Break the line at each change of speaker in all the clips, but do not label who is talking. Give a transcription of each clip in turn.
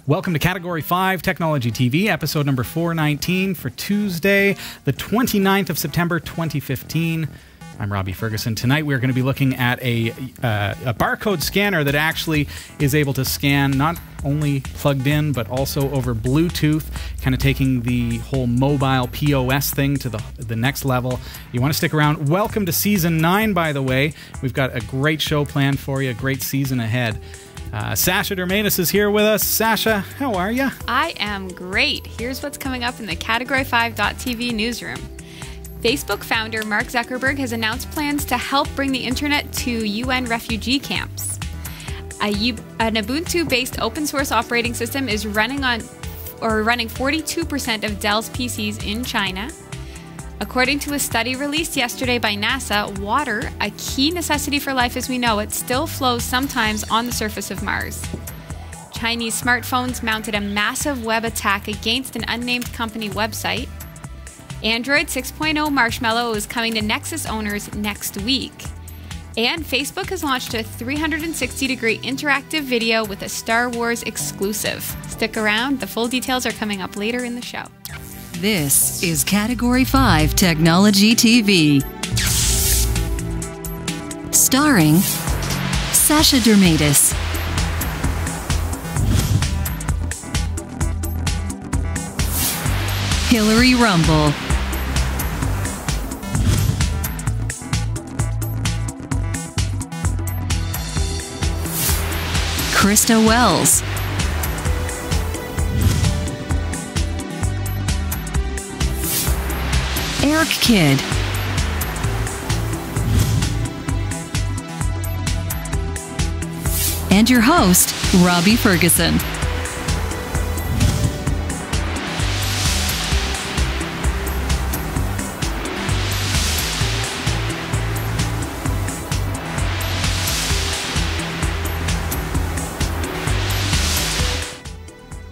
Welcome to Category 5 Technology TV, episode number 419 for Tuesday, the 29th of September, 2015. I'm Robbie Ferguson. Tonight we're going to be looking at a barcode scanner that actually is able to scan not only plugged in, but also over Bluetooth, kind of taking the whole mobile POS thing to the next level. You want to stick around. Welcome to Season 9, by the way. We've got a great show planned for you, a great season ahead. Sasha Dermanis is here with us. Sasha, how are you?
I am great. Here's what's coming up in the Category 5.tv newsroom. Facebook founder Mark Zuckerberg has announced plans to help bring the internet to UN refugee camps. An Ubuntu-based open source operating system is running 42% of Dell's PCs in China. According to a study released yesterday by NASA, water, a key necessity for life as we know it, still flows sometimes on the surface of Mars. Chinese smartphones mounted a massive web attack against an unnamed company website. Android 6.0 Marshmallow is coming to Nexus owners next week. And Facebook has launched a 360-degree interactive video with a Star Wars exclusive. Stick around, the full details are coming up later in the show.
This is Category 5 Technology TV. Starring Sasha Dermatis, Hillary Rumble, Krista Wells, Eric Kidd, and your host, Robbie Ferguson.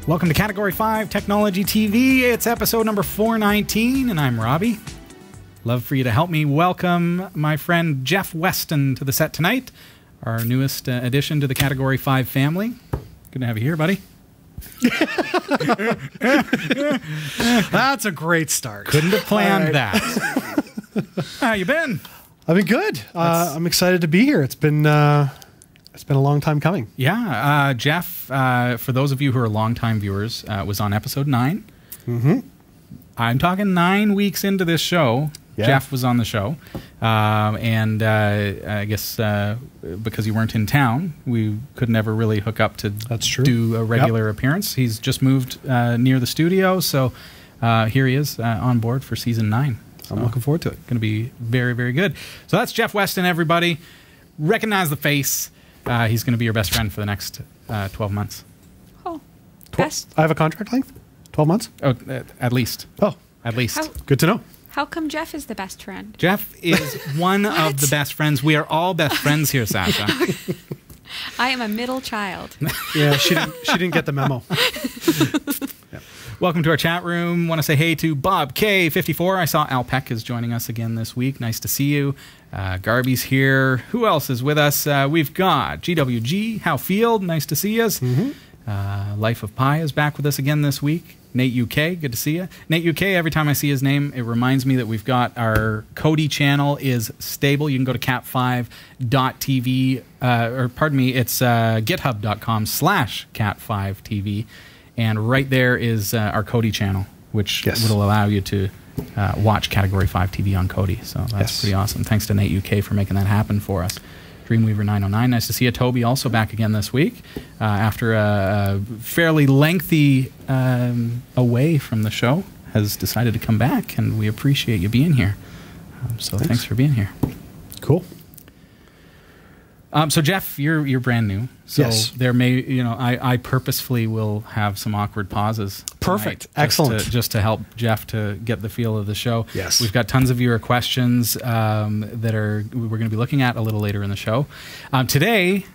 Welcome to Category 5 Technology TV. It's episode number 419, and I'm Robbie. Love for you to help me welcome my friend Jeff Weston to the set tonight, our newest addition to the Category 5 family. Good to have you here, buddy.
That's a great start.
Couldn't have planned that. How you been?
I've been good. I'm excited to be here. It's been a long time coming.
Yeah. Jeff, for those of you who are longtime viewers, was on episode 9.
Mm-hmm.
I'm talking 9 weeks into this show. Yeah. Jeff was on the show. And I guess because you weren't in town, we could never really hook up to do a regular appearance. He's just moved near the studio, so here he is on board for Season 9. So
I'm looking forward to it.
Going to be very, very good. So that's Jeff Weston, everybody. Recognize the face. He's going to be your best friend for the next 12 months.
Oh, best.
I have a contract length? 12 months?
Oh, at least.
Oh.
At least.
Good to know.
How come Jeff is the best friend?
Jeff is one of the best friends. We are all best friends here, Sasha.
I am a middle child.
Yeah, she didn't get the memo.
Yeah. Welcome to our chat room. Want to say hey to Bob K54. I saw Al Peck is joining us again this week. Nice to see you. Garby's here. Who else is with us? We've got GWG, How Field. Nice to see us. Mm-hmm. Life of Pi is back with us again this week. Nate UK, good to see you. Nate UK, every time I see his name, it reminds me that we've got our Kodi channel is stable. You can go to cat5.tv, or pardon me, it's github.com/cat5tv. And right there is our Kodi channel, which will allow you to watch Category 5 TV on Kodi. So that's pretty awesome. Thanks to Nate UK for making that happen for us. Dreamweaver 909, nice to see you. Toby also back again this week after a fairly lengthy away from the show, has decided to come back, and we appreciate you being here. So thanks for being here.
Cool.
So Jeff, you're brand new. So there may, I purposefully will have some awkward pauses.
Perfect.
Tonight,
Excellent.
Just to help Jeff to get the feel of the show.
Yes.
We've got tons of viewer questions that we're going to be looking at a little later in the show. Today,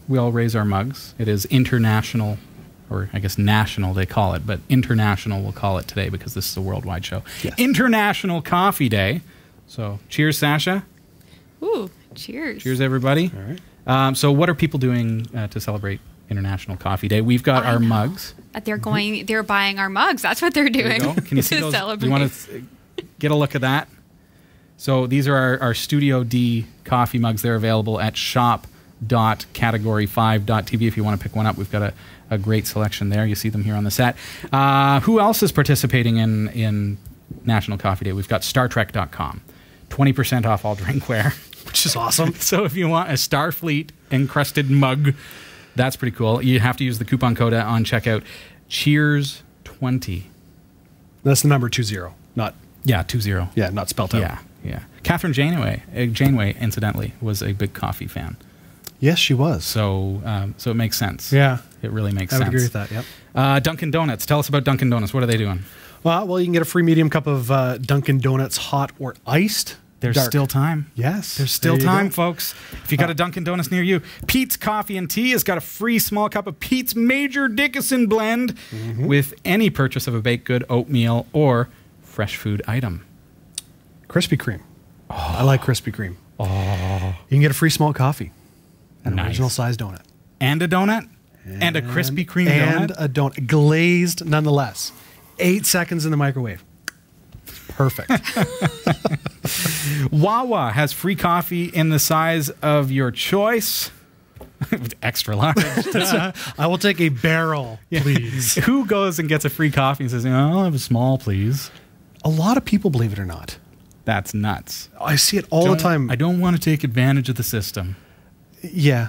we all raise our mugs. It is international, or I guess national they call it, but international we'll call it today because this is a worldwide show. Yes. International Coffee Day. So cheers, Sasha.
Ooh. Cheers.
Cheers, everybody.
All right.
So what are people doing to celebrate International Coffee Day. We've got our mugs.
They're buying our mugs. That's what they're doing.
There you go. Can you see
to
those?
celebrate.
You want to get a look at that? So these are our Studio D coffee mugs. They're available at shop.category5.tv if you want to pick one up. We've got a great selection there. You see them here on the set. Who else is participating in National Coffee Day? We've got StarTrek.com. 20% off all drinkware.
Which is awesome.
So if you want a Starfleet encrusted mug, that's pretty cool. You have to use the coupon code on checkout. Cheers20.
That's the number 20, not
20.
Yeah, not spelled out.
Yeah. Catherine Janeway, incidentally, was a big coffee fan.
Yes, she was.
So it makes sense.
Yeah,
it really makes
sense.
I would
agree with that. Yep.
Dunkin' Donuts. Tell us about Dunkin' Donuts. What are they doing?
Well, you can get a free medium cup of Dunkin' Donuts, hot or iced.
There's
dark.
still time.
Yes.
There's still time, folks. If you got a Dunkin' Donuts near you, Pete's Coffee and Tea has got a free small cup of Pete's Major Dickinson blend with any purchase of a baked good, oatmeal, or fresh food item.
Krispy Kreme. I like Krispy Kreme. You can get a free small coffee. An original size donut.
And a donut? And a Krispy Kreme donut?
And a donut. Glazed nonetheless. 8 seconds in the microwave. Perfect.
Wawa has free coffee in the size of your choice. Extra large.
I will take a barrel, please.
Who goes and gets a free coffee and says, I'll have a small, please?
A lot of people, believe it or not.
That's nuts.
I see it all the time.
I don't want to take advantage of the system.
Yeah.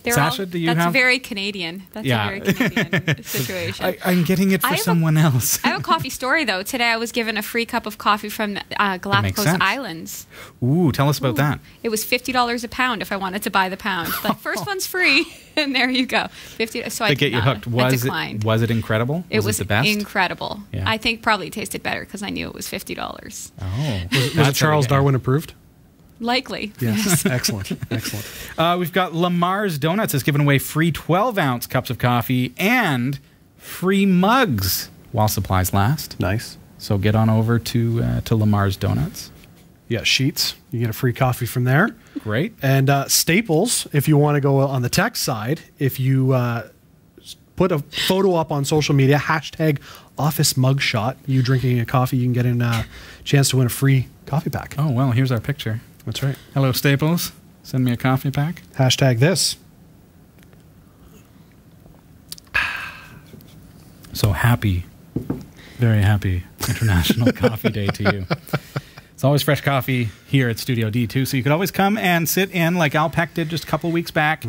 Sasha, do you have?
That's very Canadian. That's a very Canadian situation.
I'm getting it for someone else.
I have a coffee story, though. Today I was given a free cup of coffee from Galapagos Islands.
Ooh, tell us about that.
It was $50 a pound if I wanted to buy the pound. But first one's free, and there you go. $50. So
they get you hooked. Was it incredible?
It was
the best?
Incredible.
Yeah.
I think probably tasted better because I knew it was $50.
Oh,
was it Charles Darwin approved?
Likely.
Yes. Excellent.
We've got Lamar's Donuts has given away free 12-ounce cups of coffee and free mugs while supplies last.
Nice.
So get on over to Lamar's Donuts.
Yeah, Sheets. You get a free coffee from there.
Great.
And Staples, if you want to go on the tech side, if you put a photo up on social media, hashtag office mugshot, you drinking a coffee, you can get a chance to win a free coffee pack.
Oh, well, here's our picture.
That's right.
Hello, Staples. Send me a coffee pack.
Hashtag this.
So happy, very happy International Coffee Day to you. It's always fresh coffee here at Studio D, too. So you could always come and sit in, like Al Peck did just a couple weeks back.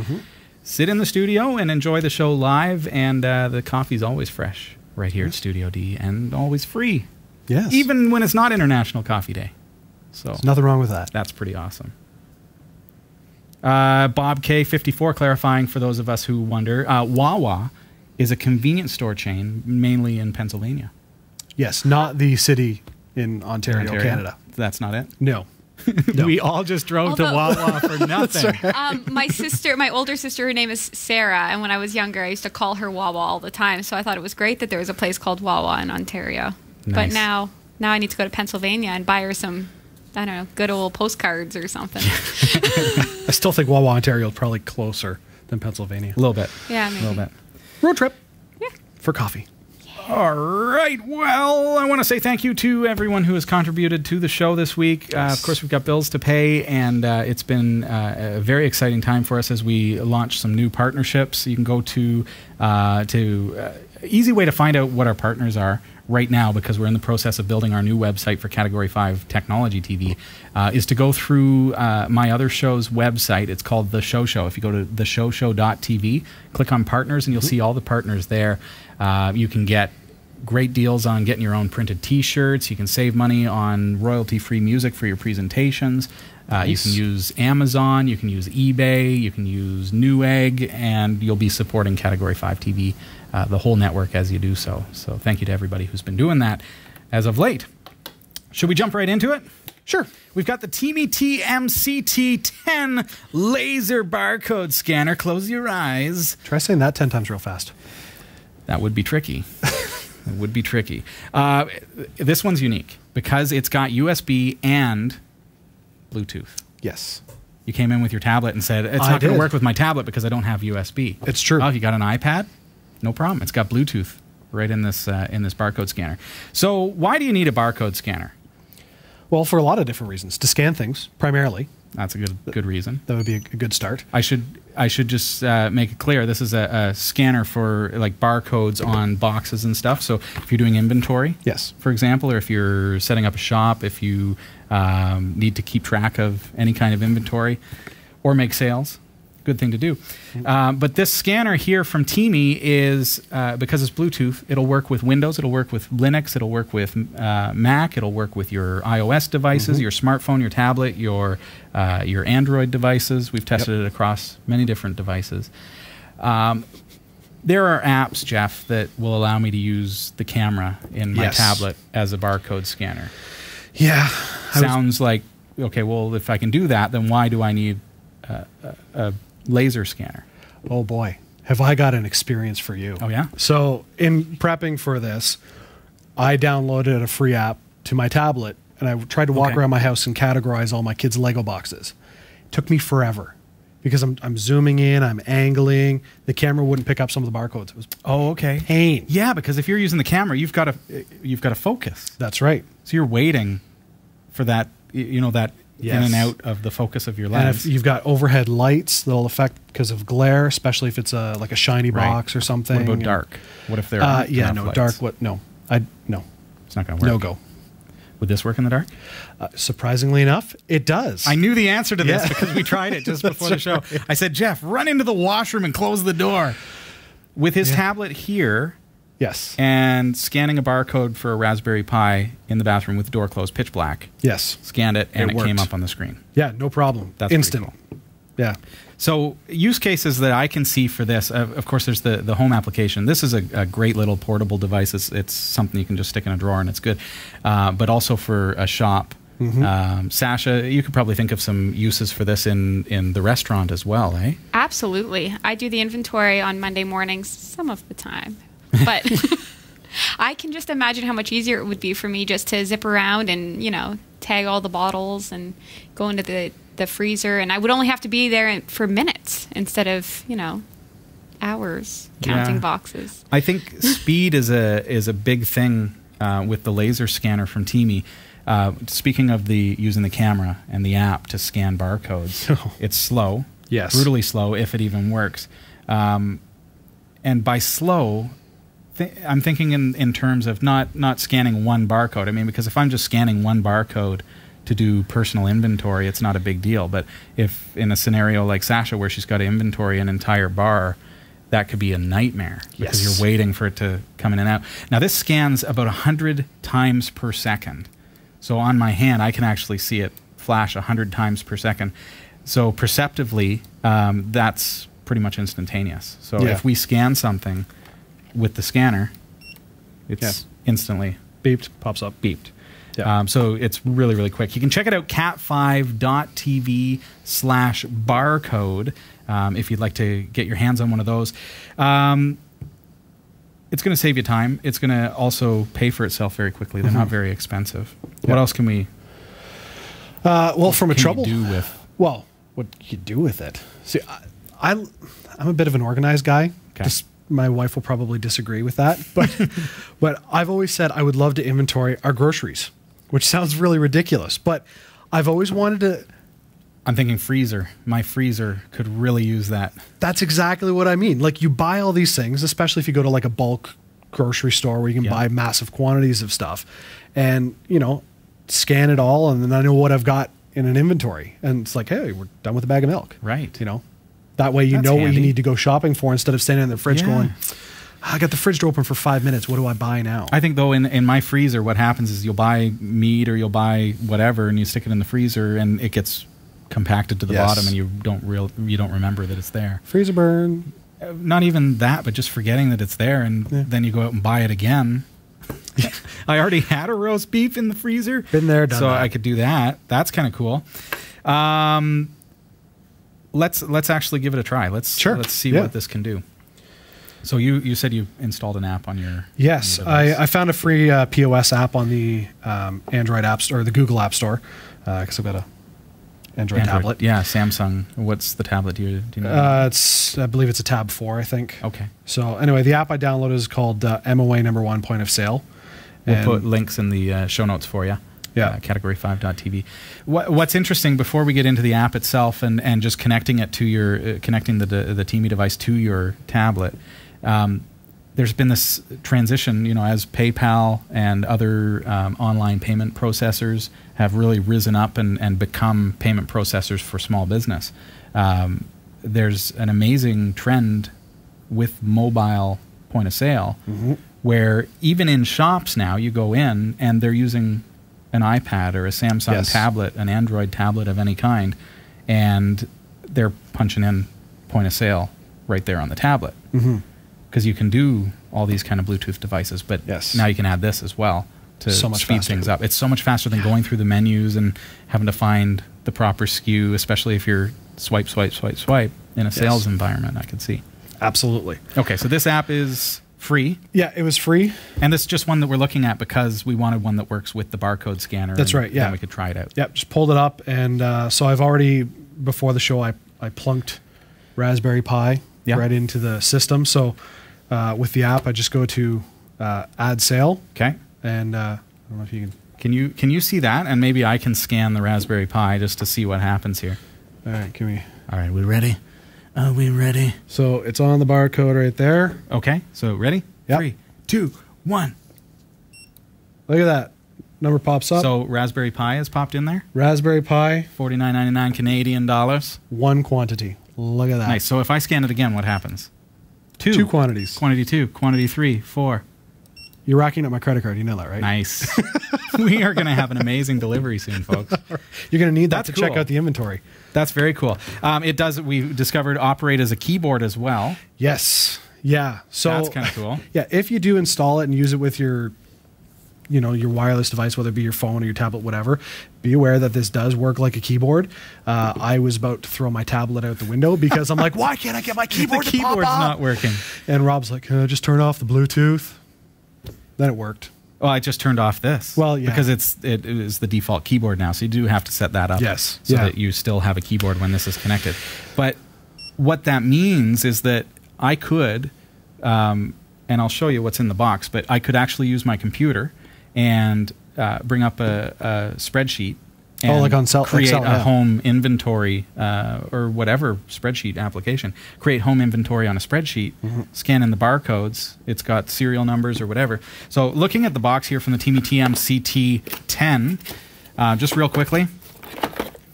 Sit in the studio and enjoy the show live. And the coffee's always fresh right here at Studio D and always free.
Yes.
Even when it's not International Coffee Day. So
there's nothing wrong with that.
That's pretty awesome. Bob K54 clarifying for those of us who wonder, Wawa is a convenience store chain mainly in Pennsylvania.
Yes, not the city in Ontario, Canada.
That's not it?
No.
We all just drove to Wawa for nothing.
My older sister, her name is Sarah, and when I was younger, I used to call her Wawa all the time. So I thought it was great that there was a place called Wawa in Ontario.
Nice.
But now I need to go to Pennsylvania and buy her some, I don't know, good old postcards or something.
I still think Wawa, Ontario is probably closer than Pennsylvania.
A little bit.
Yeah, maybe.
A little bit.
Road trip.
Yeah.
For coffee.
All right. Well, I want to say thank you to everyone who has contributed to the show this week.
Yes.
Of course, we've got bills to pay, and it's been a very exciting time for us as we launch some new partnerships. You can go to easy way to find out what our partners are right now, because we're in the process of building our new website for Category 5 Technology TV, is to go through my other show's website. It's called The Show Show. If you go to theshowshow.tv, click on partners, and you'll see all the partners there. You can get great deals on getting your own printed T-shirts. You can save money on royalty-free music for your presentations.
Nice.
You can use Amazon, you can use eBay, you can use Newegg, and you'll be supporting Category 5 TV, the whole network, as you do so. So thank you to everybody who's been doing that as of late. Should we jump right into it?
Sure.
We've got the Teamy TMCT10 laser barcode scanner. Close your eyes.
Try saying that 10 times real fast.
That would be tricky. It would be tricky. This one's unique because it's got USB and Bluetooth.
Yes.
You came in with your tablet and said, it's
I
not going
did.
to work with my tablet because I don't have USB.
It's true.
Oh, you got an iPad? No problem. It's got Bluetooth right in this barcode scanner. So why do you need a barcode scanner?
Well, for a lot of different reasons. To scan things, primarily.
That's a good reason.
That would be a good start.
I should just make it clear. This is a scanner for like barcodes on boxes and stuff. So if you're doing inventory,
Yes.
for example, or if you're setting up a shop, if you need to keep track of any kind of inventory or make sales, good thing to do. But this scanner here from Teamy is, because it's Bluetooth, it'll work with Windows, it'll work with Linux, it'll work with Mac, it'll work with your iOS devices, your smartphone, your tablet, your Android devices. We've tested it across many different devices. There are apps, Jeff, that will allow me to use the camera in my tablet as a barcode scanner.
Yeah.
Sounds like, okay, well, if I can do that, then why do I need a laser scanner?
Oh boy, have I got an experience for you.
Oh yeah?
So in prepping for this, I downloaded a free app to my tablet and I tried to walk around my house and categorize all my kids' Lego boxes. It took me forever because I'm zooming in, I'm angling. The camera wouldn't pick up some of the barcodes. It was pain.
Yeah, because if you're using the camera, you've got to focus.
That's right.
So you're waiting for that, that in and out of the focus of your
And
lens.
if you've got overhead lights that'll affect because of glare, especially if it's like a shiny box or something.
What about dark? What if there are
dark. What? No, no.
It's not going to work.
No go.
Would this work in the dark?
Surprisingly enough, it does.
I knew the answer to this
Yeah.
because we tried it just before the show. I said, Jeff, run into the washroom and close the door. With his tablet here
Yes.
and scanning a barcode for a Raspberry Pi in the bathroom with the door closed, pitch black.
Yes.
Scanned it, and it came
worked.
up on the screen.
Yeah, no problem.
That's pretty
instant.
cool.
Yeah.
So use cases that I can see for this, of course, there's the home application. This is a great little portable device. It's something you can just stick in a drawer and it's good. But also for a shop. Sasha, you could probably think of some uses for this in the restaurant as well, eh?
Absolutely. I do the inventory on Monday mornings some of the time. But I can just imagine how much easier it would be for me just to zip around and, tag all the bottles and go into the freezer. And I would only have to be there for minutes instead of, hours counting boxes.
I think speed is a big thing with the laser scanner from Teamy. Speaking of using the camera and the app to scan barcodes, it's slow.
Yes.
Brutally slow, if it even works. And by slow, I'm thinking in terms of not scanning one barcode. I mean, because if I'm just scanning one barcode to do personal inventory, it's not a big deal. But if in a scenario like Sasha, where she's got to inventory an entire bar, that could be a nightmare because you're waiting for it to come in and out. Now, this scans about 100 times per second. So on my hand, I can actually see it flash 100 times per second. So perceptively, that's pretty much instantaneous. So if we scan something with the scanner, it's instantly
pops up.
beeped.
Yeah.
So it's really, really quick. You can check it out, cat5.tv/barcode, if you'd like to get your hands on one of those. It's going to save you time. It's going to also pay for itself very quickly. They're not very expensive. What else can we
from a trouble
do with?
Well, what you do with it? See, I'm a bit of an organized guy.
Okay.
My wife will probably disagree with that, but I've always said I would love to inventory our groceries, which sounds really ridiculous, but I've always wanted to.
I'm thinking freezer. My freezer could really use that.
That's exactly what I mean. Like, you buy all these things, especially if you go to like a bulk grocery store where you can buy massive quantities of stuff and, scan it all. And then I know what I've got in an inventory. And it's like, hey, we're done with a bag of milk.
Right.
That way
That's
know what
handy.
you need to go shopping for instead of standing in the fridge going, I got the fridge open for 5 minutes. What do I buy now?
I think, though, in my freezer, what happens is you'll buy meat or you'll buy whatever and you stick it in the freezer and it gets compacted to the bottom and you don't remember that it's there.
Freezer burn.
Not even that, but just forgetting that it's there, and then you go out and buy it again. I already had a roast beef in the freezer.
Been there, done
so
that.
I could do that. That's kind of cool. Let's actually give it a try. Let's see what this can do. So you said you installed an app on your
Yes,
on your device.
I found a free POS app on the Android App Store, or the Google App Store, because I've got a Android tablet.
Yeah, Samsung. What's the tablet? Do you know?
I believe it's a Tab 4, I think.
Okay.
So anyway, the app I downloaded is called MOA #1 Point of Sale.
We'll put links in the show notes for you.
Yeah.
Category5.tv. What's interesting before we get into the app itself and just connecting it to your connecting the TeamE device to your tablet. There's been this transition, as PayPal and other online payment processors have really risen up and become payment processors for small business. There's an amazing trend with mobile point of sale, where even in shops now you go in and they're using an iPad or a Samsung tablet, an Android tablet of any kind, and they're punching in point of sale right there on the tablet. Because you can do all these kind of Bluetooth devices, but now you can add this as well to speed things up. It's so much faster than going through the menus and having to find the proper SKU, especially if you're swipe in a sales environment, I could see.
Absolutely.
Okay, so this app is free.
Yeah, it was free.
And this is just one that we're looking at because we wanted one that works with the barcode scanner.
That's right, yeah.
Then we could try it out.
Yep, just pulled it up, and so I've already, before the show, I plunked Raspberry Pi right into the system. So with the app, I just go to Add Sale.
Okay.
And I don't know if you
can... Can you see that? And maybe I can scan the Raspberry Pi just to see what happens here.
All right,
All right, we ready? Are we ready?
So it's on the barcode right there.
Okay, so ready?
Yep.
3, 2, 1.
Look at that. Number pops up.
So Raspberry Pi has popped in there?
Raspberry Pi.
$49.99 Canadian dollars.
One quantity. Look at that.
Nice. So if I scan it again, what happens?
Two quantities.
Quantity 2, quantity 3, 4.
You're racking up my credit card. You know that, right?
Nice. We are going to have an amazing delivery soon, folks.
You're going to need that to
cool.
check out the inventory.
That's very cool. It does, we discovered, operate as a keyboard as well.
Yes. Yeah. So
that's kind of cool.
Yeah. If you do install it and use it with your, your wireless device, whether it be your phone or your tablet, whatever, be aware that this does work like a keyboard. I was about to throw my tablet out the window because I'm like, why can't I get my keyboard
the
to pop
keyboard's
up?
not working.
And Rob's like, just turn off the Bluetooth. Then it worked.
Well, I just turned off this.
Well, yeah.
Because it is the default keyboard now, so you do have to set that up.
Yes.
So that you still have a keyboard when this is connected. But what that means is that I could, and I'll show you what's in the box, but I could actually use my computer and bring up a spreadsheet and
like on
create
Excel,
a home inventory or whatever spreadsheet application. Create home inventory on a spreadsheet, scan in the barcodes. It's got serial numbers or whatever. So looking at the box here from the TeamE TM-CT10, just real quickly,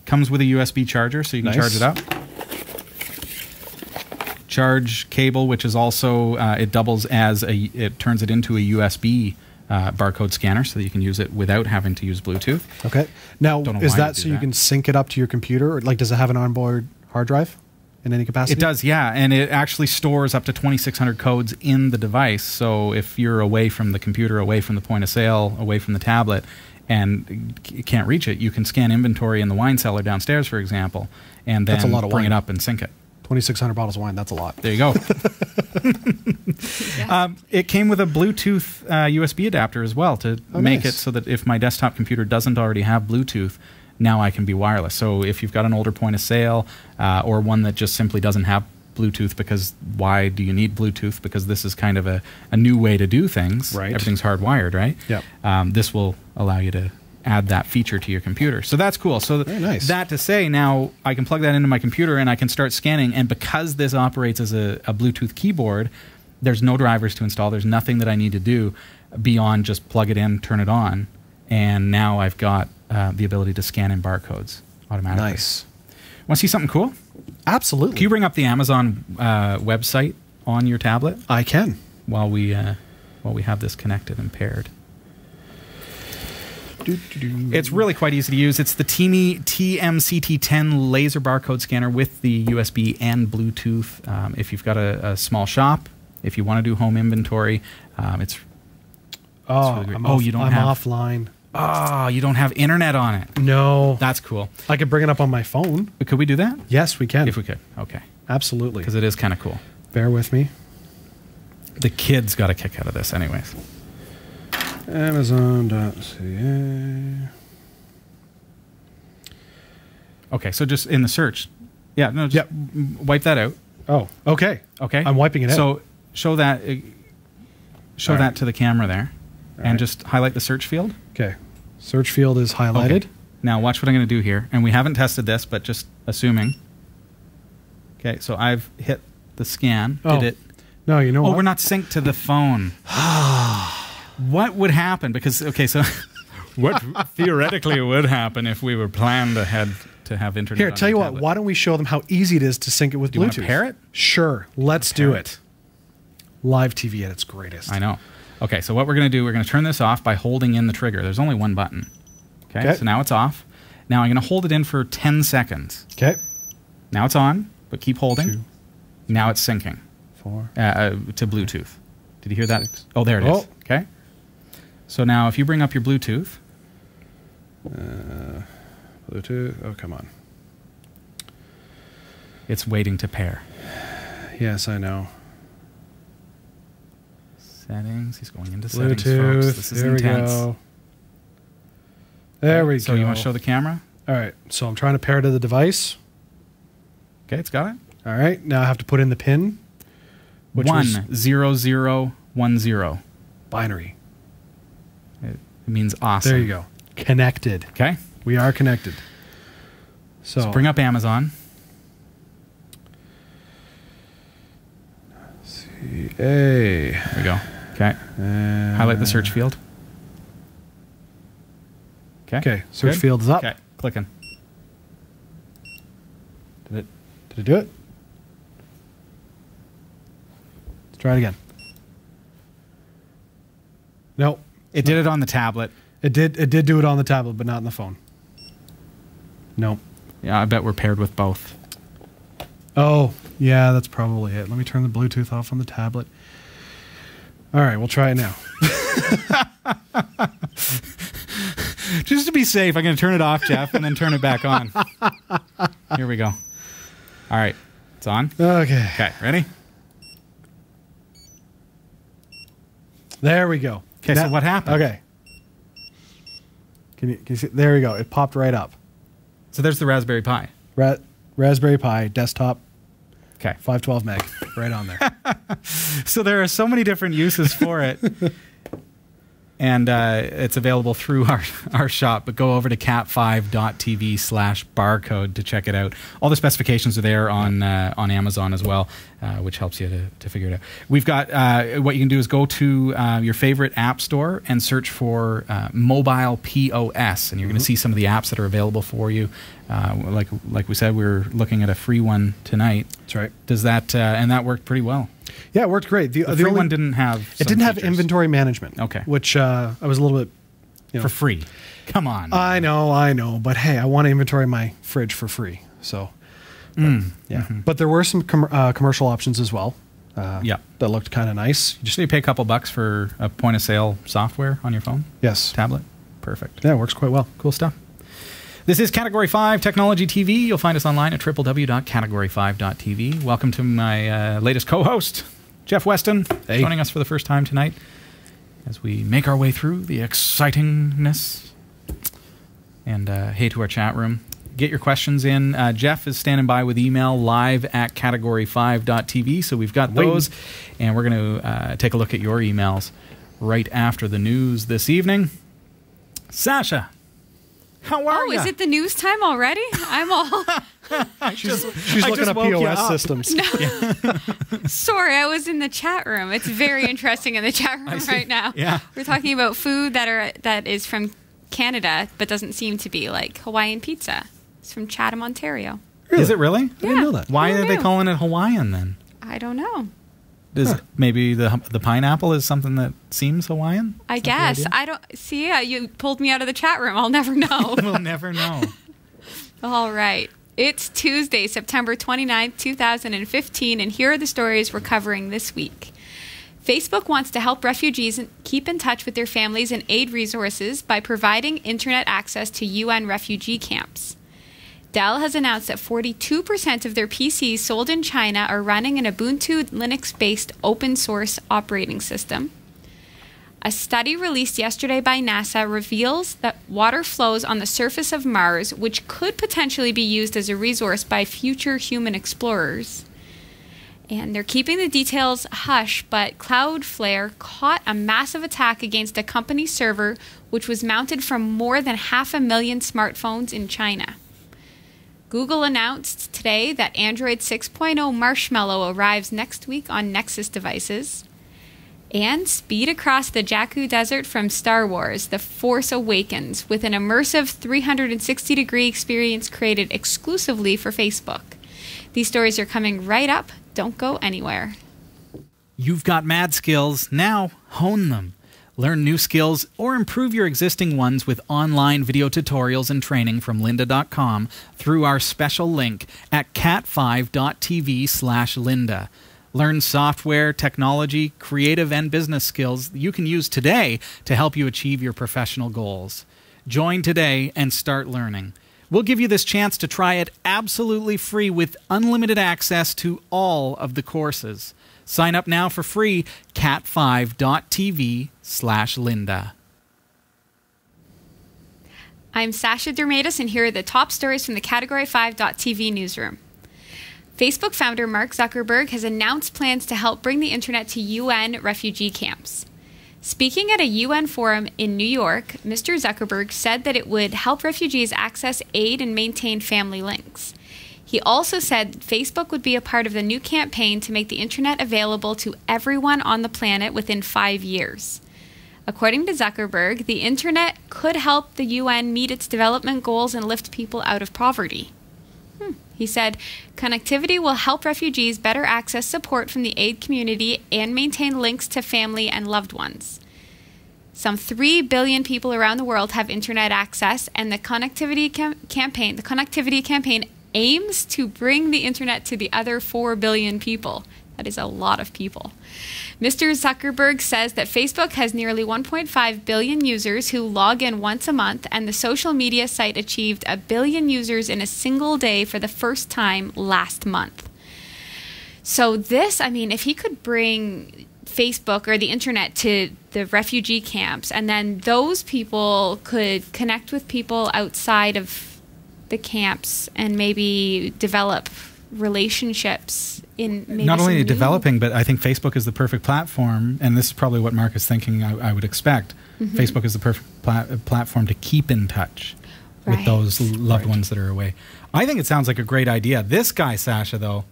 comes with a USB charger so you can charge it up. Charge cable, which is also, it doubles as it turns it into a USB barcode scanner so that you can use it without having to use Bluetooth.
Okay. Now, is that so you
that.
can sync it up to your computer? Or, does it have an onboard hard drive in any capacity?
It does, yeah. And it actually stores up to 2,600 codes in the device. So if you're away from the computer, away from the point of sale, away from the tablet, and you can't reach it, you can scan inventory in the wine cellar downstairs, for example, and then bring it up and sync it.
2,600 bottles of wine, that's a lot.
There you go. It came with a Bluetooth USB adapter as well to make it so that if my desktop computer doesn't already have Bluetooth, now I can be wireless. So if you've got an older point of sale or one that just simply doesn't have Bluetooth, because why do you need Bluetooth? Because this is kind of a new way to do things.
Right.
Everything's hardwired, right?
Yep.
This will allow you to add that feature to your computer. So that's cool. So
very nice.
That to say, now I can plug that into my computer and I can start scanning. And because this operates as a Bluetooth keyboard, there's no drivers to install. There's nothing that I need to do beyond just plug it in, turn it on. And now I've got the ability to scan in barcodes automatically.
Nice.
Want to see something cool?
Absolutely.
Can you bring up the Amazon website on your tablet?
I can.
While we have this connected and paired. It's really quite easy to use. It's the TeamE TM-CT10 laser barcode scanner with the USB and Bluetooth. If you've got a small shop, if you want to do home inventory, it's really great.
I'm offline.
Oh, you don't have internet on it.
No.
That's cool.
I could bring it up on my phone.
Could we do that?
Yes, we can.
If we could. Okay.
Absolutely.
Because it is kind of cool.
Bear with me.
The kids got a kick out of this anyways.
Amazon.ca.
Okay, so just in the search. Yeah, no, just wipe that out.
Oh, okay.
Okay.
I'm wiping it out.
So show that to the camera there, and just highlight the search field.
Okay. Search field is highlighted.
Okay. Now watch what I'm going to do here, and we haven't tested this, but just assuming. Okay, so I've hit the scan.
Oh.
Did it?
No, you know what?
Oh, we're not synced to the phone. What would happen? Because so what theoretically would happen if we were planned ahead to have internet?
Here,
on
tell
the
you what.
tablet?
Why don't we show them how easy it is to sync it with
Do you want
Bluetooth?
to pair it?
Sure. Let's do it. Live TV at its greatest.
I know. Okay, so what we're going to do, we're going to turn this off by holding in the trigger. There's only one button. Okay, so now it's off. Now I'm going to hold it in for 10 seconds.
Okay.
Now it's on, but keep holding.
2,
now it's syncing
4
to Bluetooth. Did you hear that? Oh, there it is. Okay. So now if you bring up your Bluetooth.
Bluetooth. Oh, come on.
It's waiting to pair.
Yes, I know.
Settings. He's going into settings,
Bluetooth.
folks. This is
There
intense.
we go. There we go.
So you want to show the camera?
All right. So I'm trying to pair to the device.
Okay, it's got it.
All right. Now I have to put in the PIN. Which was
10010.
binary.
It means awesome.
There you go. Connected.
Okay.
We are connected. So
Bring up Amazon.
Hey.
There we go. Okay. Highlight the search field.
Okay. Search
Good?
field is up.
Okay. Clicking.
Did it do it? Let's try it again. Nope.
It did it on the tablet.
It did do it on the tablet, but not on the phone. Nope.
Yeah, I bet we're paired with both.
Oh, yeah, that's probably it. Let me turn the Bluetooth off on the tablet. All right, we'll try it now.
Just to be safe, I'm going to turn it off, Jeff, and then turn it back on. Here we go. All right. It's on.
Okay.
Okay. Ready?
There we go.
Okay, so what happened?
Okay. Can you see? There we go. It popped right up.
So there's the Raspberry Pi.
Raspberry Pi desktop.
Okay.
512 meg. Right on there.
So there are so many different uses for it. And it's available through our shop, but go over to cat5.tv/barcode to check it out. All the specifications are there on Amazon as well, which helps you to figure it out. We've got, what you can do is go to your favorite app store and search for mobile POS, and you're going to see some of the apps that are available for you. Like we said, we're looking at a free one tonight.
That's right.
Does that, and that worked pretty well.
Yeah, it worked great.
The free one didn't have
It didn't have inventory management.
Okay.
Which I was a little bit...
For free. Come on.
I know. But hey, I want to inventory my fridge for free. So, yeah. But there were some commercial options as well. That looked kind of nice.
You pay a couple bucks for a point of sale software on your phone?
Yes.
Tablet? Perfect.
Yeah, it works quite well.
Cool stuff. This is Category 5 Technology TV. You'll find us online at www.category5.tv. Welcome to my latest co-host, Jeff Weston, joining us for the first time tonight as we make our way through the excitingness. And hey to our chat room. Get your questions in. Jeff is standing by with email live at category5.tv. So we've got those. And we're going to take a look at your emails right after the news this evening. Sasha, how are you?
Oh, is it the news time already? I'm all...
She's looking at POS systems.
No. Sorry, I was in the chat room. It's very interesting in the chat room right now.
Yeah.
We're talking about food that is from Canada, but doesn't seem to be, like Hawaiian pizza. It's from Chatham, Ontario.
Really? Is it really?
I didn't know that.
Why are they calling it Hawaiian then?
I don't know.
Maybe the pineapple is something that seems Hawaiian?
I guess. I don't see. You pulled me out of the chat room. I'll never know.
We'll never know.
All right. It's Tuesday, September 29th, 2015, and here are the stories we're covering this week. Facebook wants to help refugees keep in touch with their families and aid resources by providing internet access to UN refugee camps. Dell has announced that 42% of their PCs sold in China are running an Ubuntu Linux-based open source operating system. A study released yesterday by NASA reveals that water flows on the surface of Mars, which could potentially be used as a resource by future human explorers. And they're keeping the details hush, but Cloudflare caught a massive attack against a company server which was mounted from more than 500,000 smartphones in China. Google announced today that Android 6.0 Marshmallow arrives next week on Nexus devices. And speed across the Jakku Desert from Star Wars, The Force Awakens, with an immersive 360-degree experience created exclusively for Facebook. These stories are coming right up. Don't go anywhere.
You've got mad skills. Now hone them. Learn new skills or improve your existing ones with online video tutorials and training from lynda.com through our special link at cat5.tv/Lynda. Learn software, technology, creative, and business skills you can use today to help you achieve your professional goals. Join today and start learning. We'll give you this chance to try it absolutely free with unlimited access to all of the courses. Sign up now for free, cat5.tv/Lynda.
I'm Sasha Dermatis, and here are the top stories from the Category 5.tv newsroom. Facebook founder Mark Zuckerberg has announced plans to help bring the internet to UN refugee camps. Speaking at a UN forum in New York, Mr. Zuckerberg said that it would help refugees access aid and maintain family links. He also said Facebook would be a part of the new campaign to make the internet available to everyone on the planet within 5 years. According to Zuckerberg, the internet could help the UN meet its development goals and lift people out of poverty. He said, connectivity will help refugees better access support from the aid community and maintain links to family and loved ones. Some 3 billion people around the world have internet access, and the connectivity campaign aims to bring the internet to the other 4 billion people. That is a lot of people. Mr. Zuckerberg says that Facebook has nearly 1.5 billion users who log in once a month, and the social media site achieved 1 billion users in a single day for the first time last month. So this, I mean, if he could bring Facebook or the internet to the refugee camps, and then those people could connect with people outside of the camps and maybe develop relationships in maybe
not only
some
developing, but I think Facebook is the perfect platform, and this is probably what Mark is thinking I would expect. Mm-hmm. Facebook is the perfect platform to keep in touch with those loved ones that are away. I think it sounds like a great idea. This guy, Sasha, though,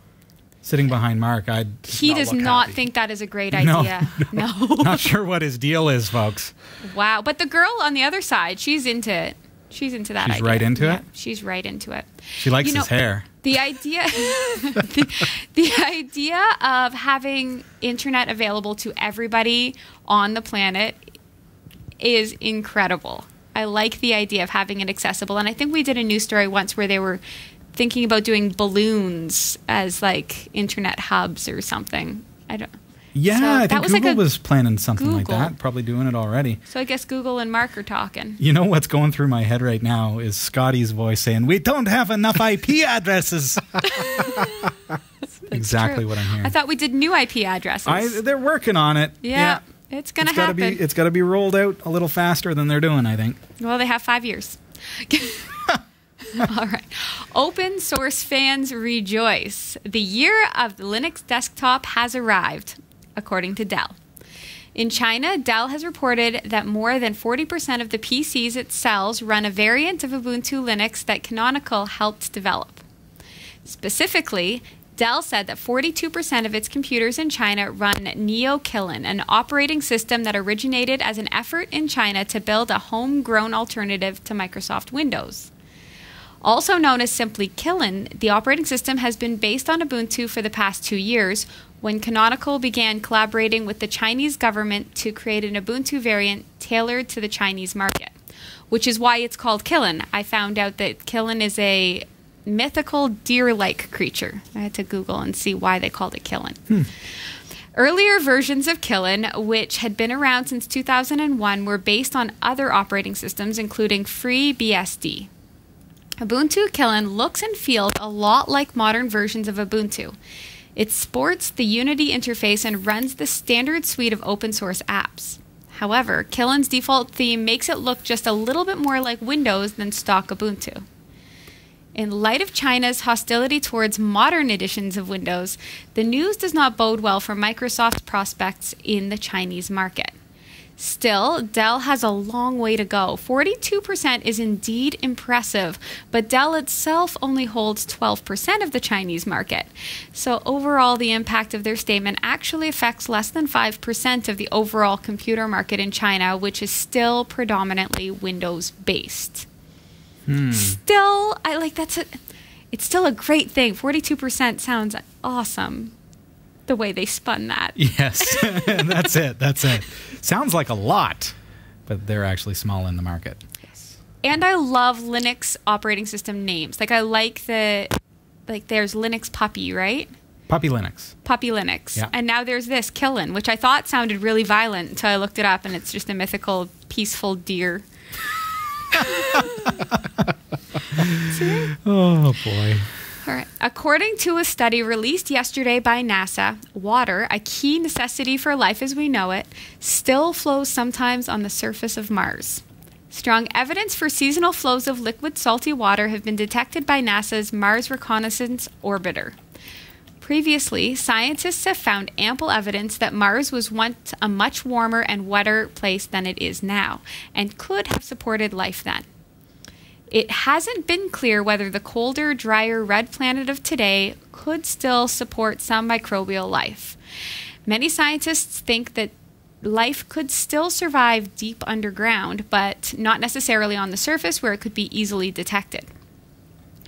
sitting behind Mark,
he does not think that is a great idea. No.
Not sure what his deal is, folks.
Wow. But the girl on the other side, she's into it. She's into that idea.
She's right into it?
She's right into it.
She likes his hair.
The idea the idea of having internet available to everybody on the planet is incredible. I like the idea of having it accessible. And I think we did a news story once where they were thinking about doing balloons as like internet hubs or something.
Yeah, so I think Google was planning something like that, probably doing it already.
So I guess Google and Mark are talking.
You know what's going through my head right now is Scotty's voice saying, "We don't have enough IP addresses." Exactly what I'm hearing.
I thought we did new IP addresses.
They're working on it.
Yeah. It's going to happen.
It's got to be rolled out a little faster than they're doing, I think.
Well, they have 5 years. All right. Open source fans rejoice. The year of the Linux desktop has arrived, according to Dell. In China, Dell has reported that more than 40% of the PCs it sells run a variant of Ubuntu Linux that Canonical helped develop. Specifically, Dell said that 42% of its computers in China run Neo-Killin, an operating system that originated as an effort in China to build a homegrown alternative to Microsoft Windows. Also known as simply Killin, the operating system has been based on Ubuntu for the past 2 years, when Canonical began collaborating with the Chinese government to create an Ubuntu variant tailored to the Chinese market, which is why it's called Killin. I found out that Killin is a mythical deer-like creature. I had to Google and see why they called it Killin. Earlier versions of Killin, which had been around since 2001, were based on other operating systems, including FreeBSD. Ubuntu Killin looks and feels a lot like modern versions of Ubuntu. It sports the Unity interface and runs the standard suite of open source apps. However, Killen's default theme makes it look just a little bit more like Windows than stock Ubuntu. In light of China's hostility towards modern editions of Windows, the news does not bode well for Microsoft's prospects in the Chinese market. Still, Dell has a long way to go. 42% is indeed impressive, but Dell itself only holds 12% of the Chinese market. So overall, the impact of their statement actually affects less than 5% of the overall computer market in China, which is still predominantly Windows-based. Still, it's still a great thing. 42% sounds awesome. The way they spun that.
Yes, that's it. Sounds like a lot, but they're actually small in the market.
Yes. And I love Linux operating system names. Like, I like there's Linux Puppy, right?
Puppy Linux.
Puppy Linux.
Yeah.
And now there's this, Killen, which I thought sounded really violent until I looked it up, and it's just a mythical, peaceful deer.
Oh, boy.
All right. According to a study released yesterday by NASA, water, a key necessity for life as we know it, still flows sometimes on the surface of Mars. Strong evidence for seasonal flows of liquid salty water have been detected by NASA's Mars Reconnaissance Orbiter. Previously, scientists have found ample evidence that Mars was once a much warmer and wetter place than it is now, and could have supported life then. It hasn't been clear whether the colder, drier red planet of today could still support some microbial life. Many scientists think that life could still survive deep underground, but not necessarily on the surface where it could be easily detected.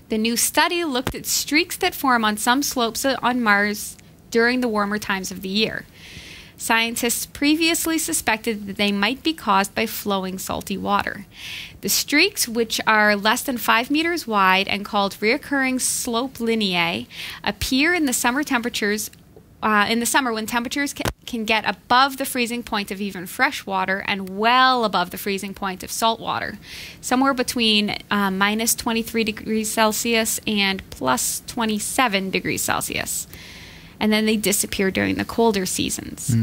The new study looked at streaks that form on some slopes on Mars during the warmer times of the year. Scientists previously suspected that they might be caused by flowing salty water. The streaks, which are less than 5 meters wide and called reoccurring slope lineae, appear in the summer when temperatures can get above the freezing point of even fresh water and well above the freezing point of salt water, somewhere between minus 23 degrees Celsius and plus 27 degrees Celsius. And then they disappear during the colder seasons.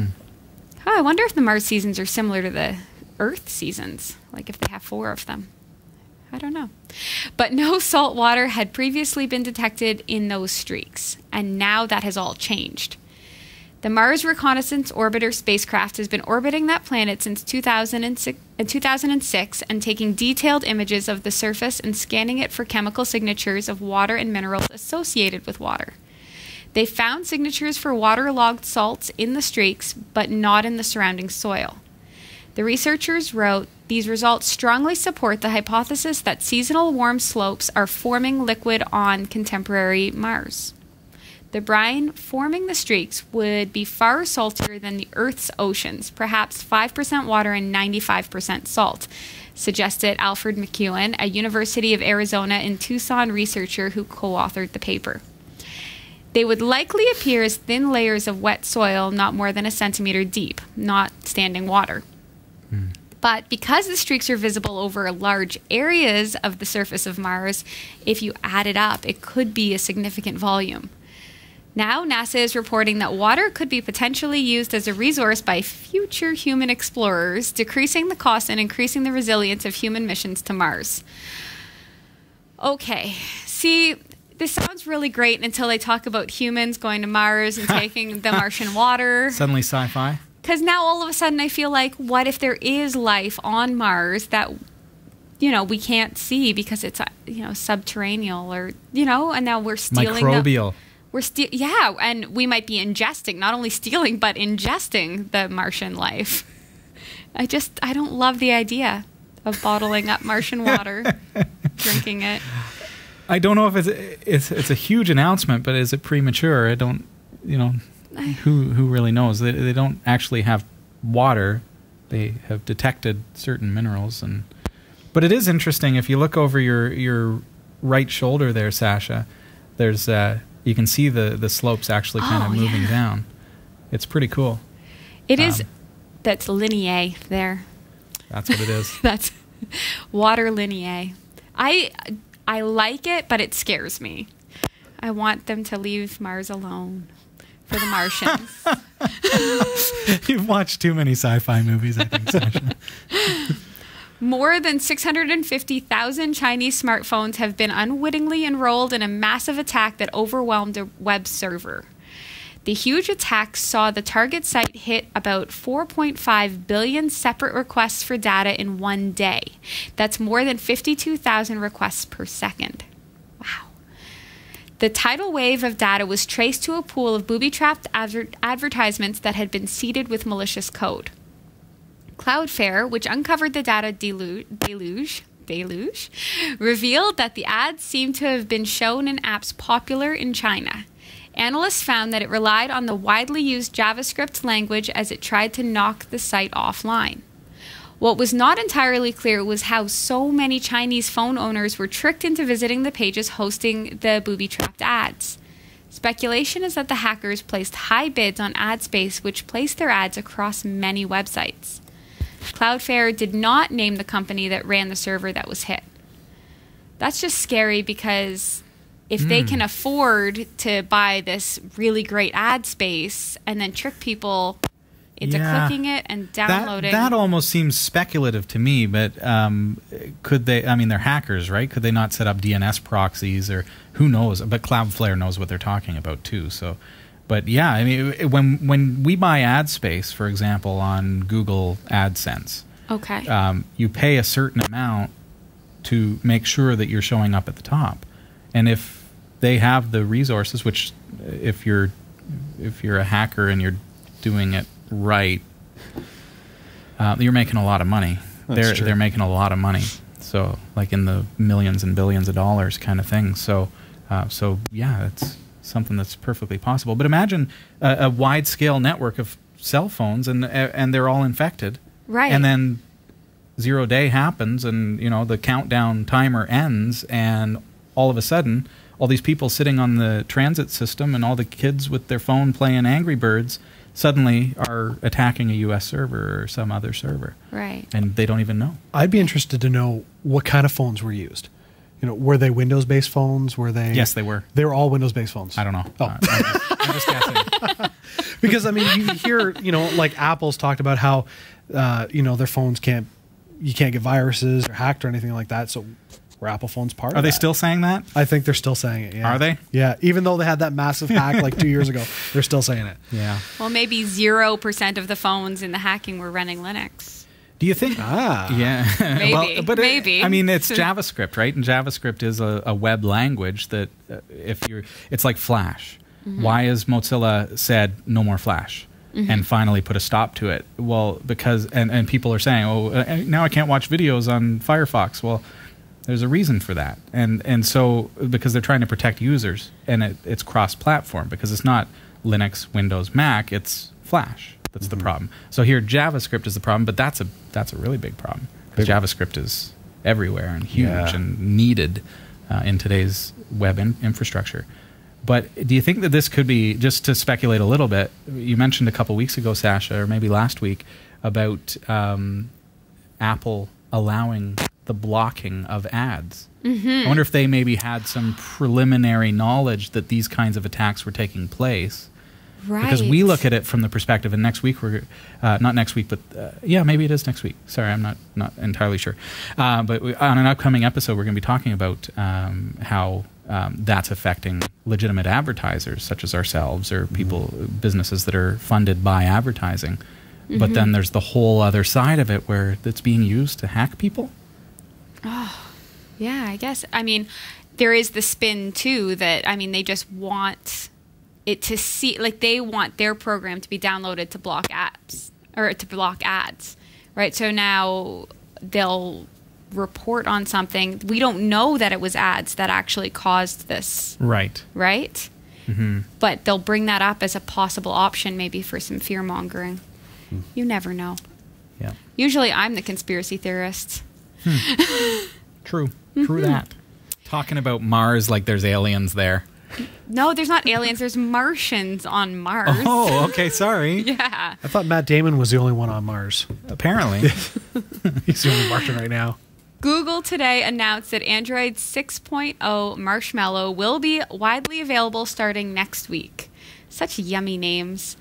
I wonder if the Mars seasons are similar to the Earth seasons, like if they have 4 of them. I don't know. But no salt water had previously been detected in those streaks, and now that has all changed. The Mars Reconnaissance Orbiter spacecraft has been orbiting that planet since 2006 and taking detailed images of the surface and scanning it for chemical signatures of water and minerals associated with water. They found signatures for waterlogged salts in the streaks, but not in the surrounding soil. The researchers wrote, "These results strongly support the hypothesis that seasonal warm slopes are forming liquid on contemporary Mars. The brine forming the streaks would be far saltier than the Earth's oceans, perhaps 5% water and 95% salt," suggested Alfred McEwen, a University of Arizona in Tucson researcher who co-authored the paper. They would likely appear as thin layers of wet soil not more than a centimeter deep, not standing water. But because the streaks are visible over large areas of the surface of Mars, if you add it up, it could be a significant volume. Now, NASA is reporting that water could be potentially used as a resource by future human explorers, decreasing the cost and increasing the resilience of human missions to Mars. Okay, see, this sounds really great until they talk about humans going to Mars and taking the Martian water.
Suddenly sci-fi.
Because now all of a sudden I feel like, what if there is life on Mars that, we can't see because it's, subterranean or, and now we're stealing
microbial.
And we might be ingesting, not only stealing, but ingesting the Martian life. I don't love the idea of bottling up Martian water, drinking it.
I don't know if it's a huge announcement, but is it premature? I don't, who really knows? They don't actually have water. They have detected certain minerals, but it is interesting if you look over your right shoulder there, Sasha. There's you can see the slopes actually kind of moving down. It's pretty cool.
It is. That's lineae there.
That's what it is.
That's water lineae. I like it, but it scares me. I want them to leave Mars alone for the Martians.
You've watched too many sci-fi movies, I think, Sasha.
More than 650,000 Chinese smartphones have been unwittingly enrolled in a massive attack that overwhelmed a web server. The huge attack saw the target site hit about 4.5 billion separate requests for data in one day. That's more than 52,000 requests per second. Wow. The tidal wave of data was traced to a pool of booby-trapped advertisements that had been seeded with malicious code. Cloudflare, which uncovered the data deluge, revealed that the ads seemed to have been shown in apps popular in China. Analysts found that it relied on the widely used JavaScript language as it tried to knock the site offline. What was not entirely clear was how so many Chinese phone owners were tricked into visiting the pages hosting the booby-trapped ads. Speculation is that the hackers placed high bids on ad space, which placed their ads across many websites. Cloudflare did not name the company that ran the server that was hit. That's just scary because if they can afford to buy this really great ad space and then trick people into clicking it and downloading.
That almost seems speculative to me, but could they, I mean, they're hackers, right? Could they not set up DNS proxies or who knows? But Cloudflare knows what they're talking about too. So, but yeah, I mean, when we buy ad space, for example, on Google AdSense,
okay,
you pay a certain amount to make sure that you're showing up at the top. And if they have the resources, which if you're a hacker and you're doing it right, you're making a lot of money. They're making a lot of money. So like in the millions and billions of dollars kind of thing. So yeah, it's something that's perfectly possible. But imagine a wide scale network of cell phones and they're all infected.
Right.
And then 0 day happens and the countdown timer ends and all of a sudden all these people sitting on the transit system and all the kids with their phone playing Angry Birds suddenly are attacking a U.S. server or some other server.
Right.
And they don't even know.
I'd be interested to know what kind of phones were used. Were they Windows-based phones? Were they?
Yes, they were.
They were all Windows-based phones.
I don't know.
Oh.
I'm just guessing.
Because, I mean, you hear, like Apple's talked about how, their phones you can't get viruses or hacked or anything like that. So were Apple phones part of that?
Are they still saying that?
I think they're still saying it, yeah.
Are they?
Yeah. Even though they had that massive hack like 2 years ago, they're still saying it.
Yeah.
Well, maybe 0% of the phones in the hacking were running Linux.
Do you think? Yeah.
Maybe.
Well, but
maybe.
It's JavaScript, right? And JavaScript is a web language that it's like Flash. Mm-hmm. Why has Mozilla said no more Flash? Mm-hmm. And finally put a stop to it? Well, because and people are saying, now I can't watch videos on Firefox. Well, there's a reason for that, and so because they're trying to protect users, and it's cross-platform because it's not Linux, Windows, Mac, it's Flash. That's the problem. So here, JavaScript is the problem, but that's a really big problem because JavaScript is everywhere and huge and needed in today's web infrastructure. But do you think that this could be, just to speculate a little bit, you mentioned a couple weeks ago, Sasha, or maybe last week, about Apple allowing the blocking of ads. Mm-hmm. I wonder if they maybe had some preliminary knowledge that these kinds of attacks were taking place.
Right.
Because we look at it from the perspective, and next week we're not next week, but maybe it is next week. Sorry, I'm not entirely sure. But on an upcoming episode, we're going to be talking about how that's affecting legitimate advertisers, such as ourselves, or people, businesses that are funded by advertising. Mm-hmm. But then there's the whole other side of it where it's being used to hack people.
Oh, yeah, I guess. I mean, there is the spin too that they just want it to see, like they want their program to be downloaded to block apps or to block ads, right? So now they'll report on something. We don't know that it was ads that actually caused this.
Right.
Right? Mm-hmm. But they'll bring that up as a possible option maybe for some fear mongering. You never know.
Yeah.
Usually I'm the conspiracy theorist.
True that. Talking about Mars like there's aliens there.
No, there's not aliens. There's Martians on Mars.
Oh, okay. Sorry.
Yeah.
I thought Matt Damon was the only one on Mars.
Apparently.
He's the only Martian right now.
Google today announced that Android 6.0 Marshmallow will be widely available starting next week. Such yummy names.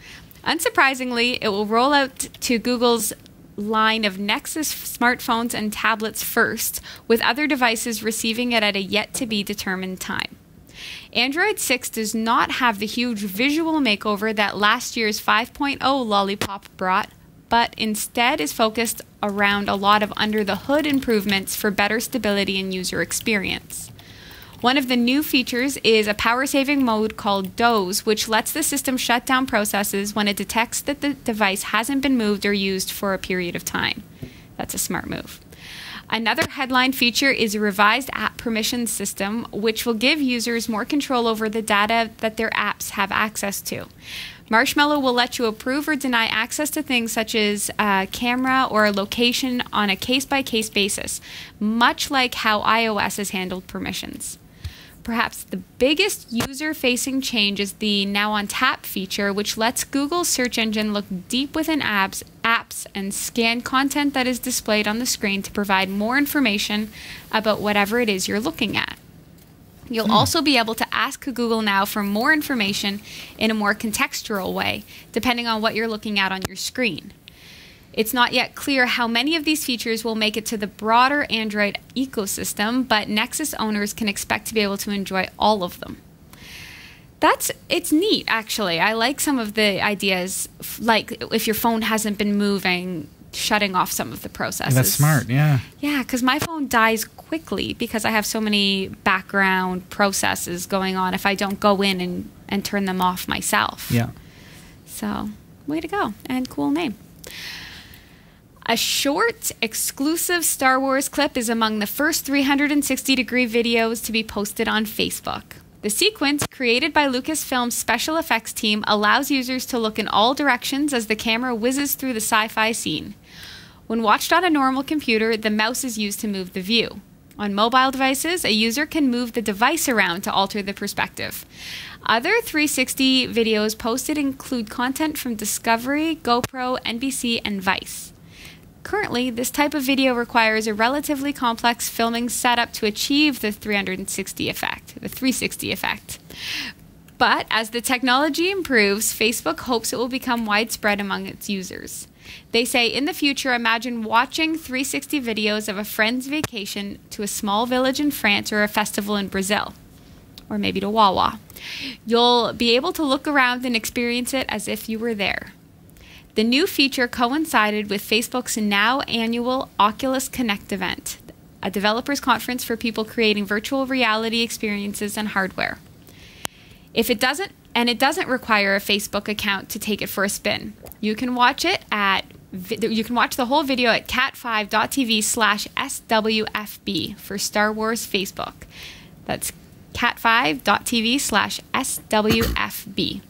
Unsurprisingly, it will roll out to Google's line of Nexus smartphones and tablets first, with other devices receiving it at a yet-to-be-determined time. Android 6 does not have the huge visual makeover that last year's 5.0 Lollipop brought, but instead is focused around a lot of under-the-hood improvements for better stability and user experience. One of the new features is a power-saving mode called Doze, which lets the system shut down processes when it detects that the device hasn't been moved or used for a period of time. That's a smart move. Another headline feature is a revised app permissions system, which will give users more control over the data that their apps have access to. Marshmallow will let you approve or deny access to things such as a camera or a location on a case-by-case basis, much like how iOS has handled permissions. Perhaps the biggest user-facing change is the Now on Tap feature, which lets Google's search engine look deep within apps and scan content that is displayed on the screen to provide more information about whatever it is you're looking at. You'll also be able to ask Google Now for more information in a more contextual way, depending on what you're looking at on your screen. It's not yet clear how many of these features will make it to the broader Android ecosystem, but Nexus owners can expect to be able to enjoy all of them. It's neat, actually. I like some of the ideas, like if your phone hasn't been moving, shutting off some of the processes.
That's smart, yeah.
Yeah, because my phone dies quickly because I have so many background processes going on if I don't go in and turn them off myself.
Yeah.
So, way to go. And cool name. A short, exclusive Star Wars clip is among the first 360-degree videos to be posted on Facebook. The sequence, created by Lucasfilm's special effects team, allows users to look in all directions as the camera whizzes through the sci-fi scene. When watched on a normal computer, the mouse is used to move the view. On mobile devices, a user can move the device around to alter the perspective. Other 360 videos posted include content from Discovery, GoPro, NBC, and Vice. Currently, this type of video requires a relatively complex filming setup to achieve the 360 effect. But as the technology improves, Facebook hopes it will become widespread among its users. They say, in the future, imagine watching 360 videos of a friend's vacation to a small village in France or a festival in Brazil, or maybe to Wawa. You'll be able to look around and experience it as if you were there. The new feature coincided with Facebook's now annual Oculus Connect event, a developers conference for people creating virtual reality experiences and hardware. It doesn't require a Facebook account to take it for a spin. You can watch the whole video at cat5.tv/SWFB for Star Wars Facebook. That's cat5.tv/SWFB.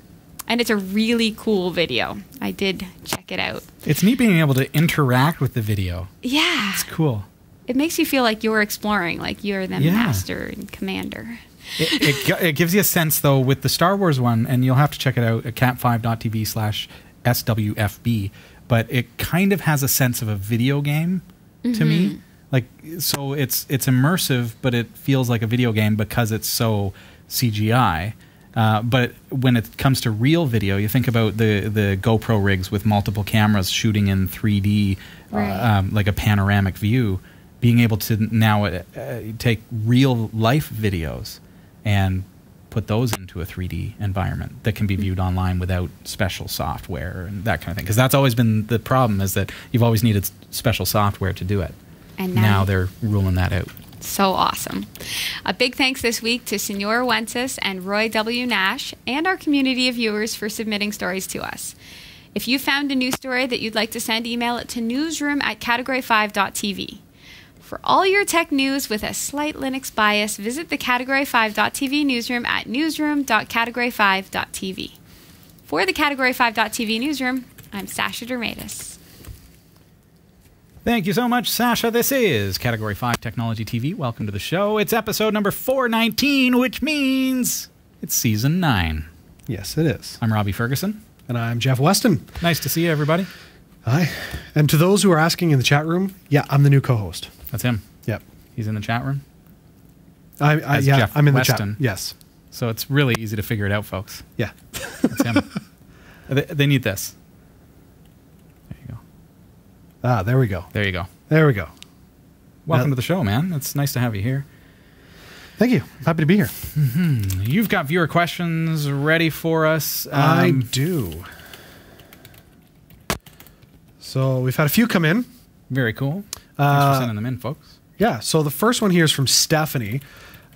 And it's a really cool video. I did check it out.
It's neat being able to interact with the video.
Yeah.
It's cool.
It makes you feel like you're exploring, like you're the master and commander.
It gives you a sense, though, with the Star Wars one, and you'll have to check it out at cat5.tv/SWFB, but it kind of has a sense of a video game to me. Like, so it's immersive, but it feels like a video game because it's so CGI. But when it comes to real video, you think about the GoPro rigs with multiple cameras shooting in 3D, like a panoramic view, being able to now take real life videos and put those into a 3D environment that can be viewed online without special software and that kind of thing. Because that's always been the problem, is that you've always needed special software to do it. And now they're ruling that out.
So awesome. A big thanks this week to Senora Wences and Roy W. Nash and our community of viewers for submitting stories to us. If you found a news story that you'd like to send, email it to newsroom@category5.tv. For all your tech news with a slight Linux bias, visit the category5.tv newsroom at newsroom.category5.tv. For the category5.tv newsroom, I'm Sasha Dermatis.
Thank you so much, Sasha. This is Category 5 Technology TV. Welcome to the show. It's episode number 419, which means it's season 9.
Yes, it is.
I'm Robbie Ferguson.
And I'm Jeff Weston.
Nice to see you, everybody.
Hi. And to those who are asking in the chat room, yeah, I'm the new co-host.
That's him.
Yep.
He's in the chat room?
Jeff I'm in
Weston.
the chat. Yes.
So it's really easy to figure it out, folks.
Yeah.
That's him. They need this. There you go.
Ah, there we go.
There you go.
There we go.
Welcome to the show, man. It's nice to have you here.
Thank you. Happy to be here.
You've got viewer questions ready for us.
I do. So we've had a few come in.
Very cool. Thanks for sending them in, folks.
Yeah. So the first one here is from Stephanie.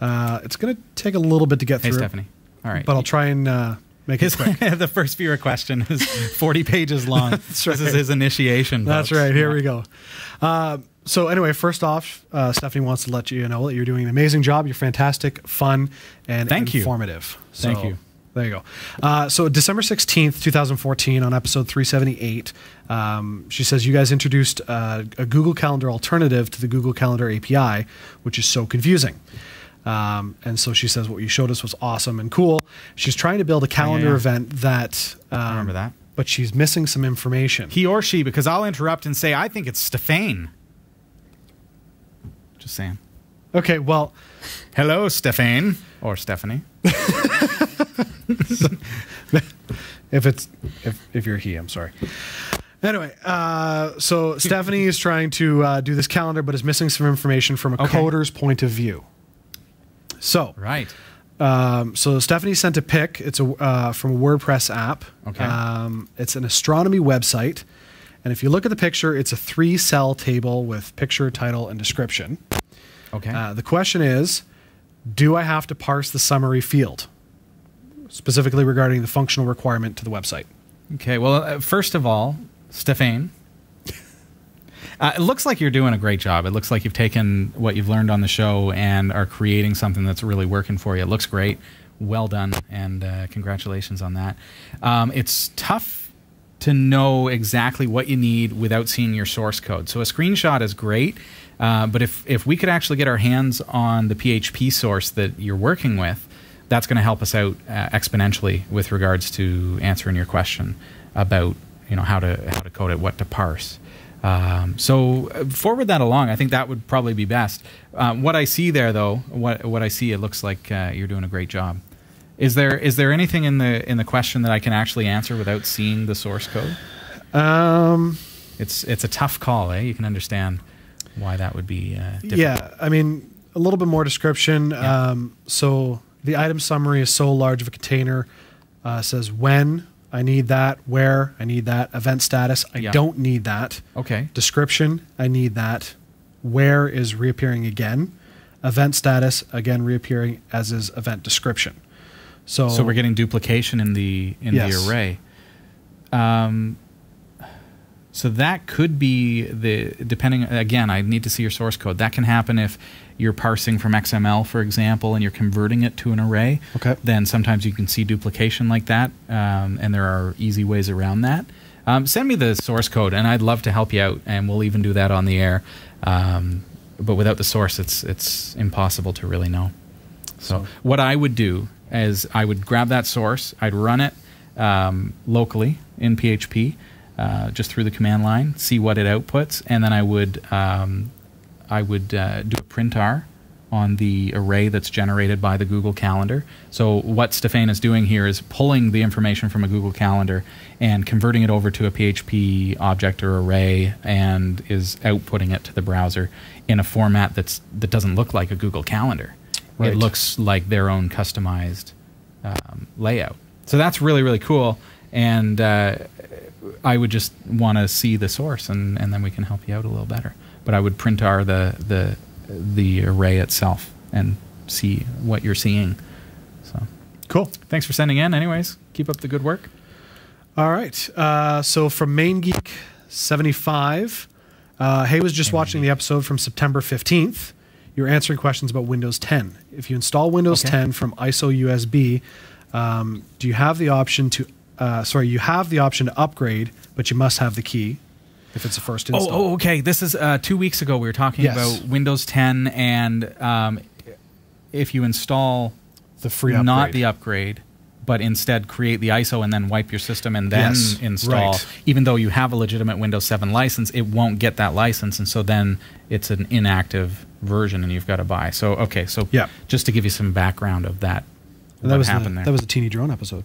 It's going to take a little bit to get through.
Hey, Stephanie. All right.
But I'll try and make it quick.
The first viewer question is 40 pages long.
That's right.
This is his initiation.
That's
folks.
right. Here we go. So anyway, first off, Stephanie wants to let you know that you're doing an amazing job. You're fantastic, fun, and informative. So,
Thank you.
There you go. So December 16th, 2014, on episode 378, she says you guys introduced a Google Calendar alternative to the Google Calendar API, which is so confusing. And so she says what you showed us was awesome and cool. She's trying to build a calendar event that...
I remember that.
But she's missing some information.
He or she, because I'll interrupt and say, I think it's Stephane. Just saying.
Okay, well...
Hello, Stephane. Or Stephanie.
If you're he, I'm sorry. Anyway, so Stephanie is trying to do this calendar, but is missing some information from a coder's point of view. So,
right.
So Stephanie sent a pic. It's from a WordPress app.
Okay.
It's an astronomy website, and if you look at the picture, it's a 3-cell table with picture, title, and description.
Okay.
The question is, do I have to parse the summary field, specifically regarding the functional requirement to the website?
Okay. Well, first of all, Stephane, it looks like you're doing a great job. It looks like you've taken what you've learned on the show and are creating something that's really working for you. It looks great. Well done, and congratulations on that. It's tough to know exactly what you need without seeing your source code. So a screenshot is great, but if we could actually get our hands on the PHP source that you're working with, that's going to help us out exponentially with regards to answering your question about how to code it, what to parse. So forward that along. I think that would probably be best. What I see there, though, what I see, it looks like you're doing a great job. Is there anything in the question that I can actually answer without seeing the source code? It's a tough call, eh? You can understand why that would be difficult.
Yeah, I mean, a little bit more description.
Yeah.
So the item summary is so large of a container. Says when I need that, where I need that, event status I don't need that.
Okay.
Description I need that. Where is reappearing again. Event status again reappearing as is event description. So
we're getting duplication in the array. So that could be depending, again, I need to see your source code. That can happen if you're parsing from XML, for example, and you're converting it to an array. Okay. Then sometimes you can see duplication like that, and there are easy ways around that. Send me the source code, and I'd love to help you out, and we'll even do that on the air. But without the source, it's impossible to really know. So what I would do is I would grab that source, I'd run it locally in PHP, just through the command line, see what it outputs, and then I would do a print-r on the array that's generated by the Google Calendar. So what Stephane is doing here is pulling the information from a Google Calendar and converting it over to a PHP object or array, and is outputting it to the browser in a format that doesn't look like a Google Calendar. Right. It looks like their own customized layout. So that's really, really cool. And I would just want to see the source, and then we can help you out a little better. But I would print-r the array itself and see what you're seeing. So
cool.
Thanks for sending in. Anyways, keep up the good work.
All right. So from MainGeek75, Hay was just watching the episode from September 15th. You're answering questions about Windows 10. If you install Windows 10 from ISO USB, do you have the option to? You have the option to upgrade, but you must have the key if it's a first install.
Oh, okay. This is 2 weeks ago. We were talking about Windows 10, and if you install
the free upgrade,
not the upgrade, but instead create the ISO and then wipe your system and then install, even though you have a legitimate Windows 7 license, it won't get that license, and so then it's an inactive version, and you've got to buy. So just to give you some background of that, what happened there.
That was a Teeny Drone episode.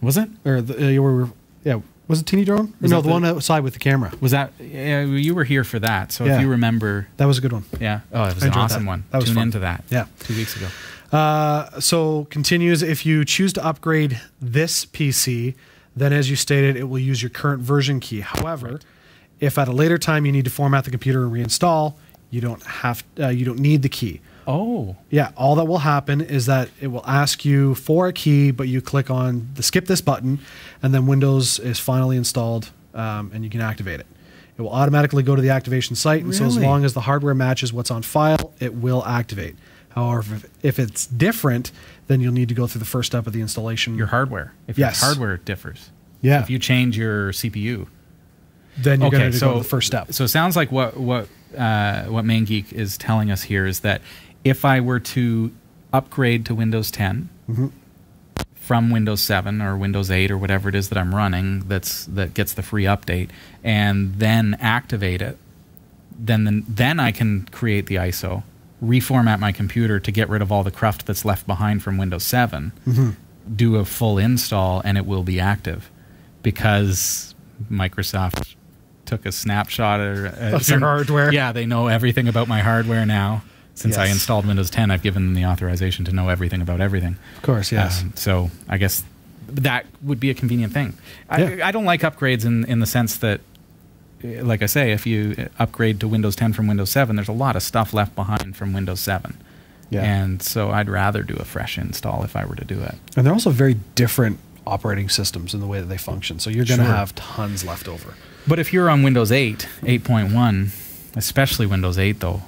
Was it?
Or Yeah. Was it Teeny Drone?
Was
No,
that
the one outside with the camera.
Was that? Yeah, you were here for that. So
Yeah.
if you remember,
That was a good one.
yeah. Oh, it was
I
an
enjoyed
awesome
that.
one.
That was
Tune
fun.
into that.
Yeah.
2 weeks ago.
So continues, if you choose to upgrade this PC, then as you stated, it will use your current version key. However, if at a later time you need to format the computer and reinstall, you don't need the key.
Oh.
Yeah, all that will happen is that it will ask you for a key, but you click on the skip this button, and then Windows is finally installed, and you can activate it. It will automatically go to the activation site, and so as
Really?
long as the hardware matches what's on file, it will activate. However, if it's different, then you'll need to go through the first step of the installation.
Your hardware. If
Yes.
your hardware differs.
Yeah.
If you change your CPU.
Then you're going to go to the first step.
So it sounds like what Main Geek is telling us here is that if I were to upgrade to Windows 10 from Windows 7 or Windows 8 or whatever it is that I'm running that gets the free update and then activate it, then I can create the ISO, reformat my computer to get rid of all the cruft that's left behind from Windows 7, do a full install, and it will be active because Microsoft took a snapshot
Of your hardware.
Yeah, they know everything about my hardware now. Since I
Yes.
installed Windows 10, I've given them the authorization to know everything about everything.
Of course, yes.
So I guess that would be a convenient thing.
Yeah.
I don't like upgrades in the sense that, like I say, if you upgrade to Windows 10 from Windows 7, there's a lot of stuff left behind from Windows 7.
Yeah.
And so I'd rather do a fresh install if I were to do it.
And they're also very different operating systems in the way that they function. So you're going to
Sure.
have tons left over.
But if you're on Windows 8, 8.1, especially Windows 8 though,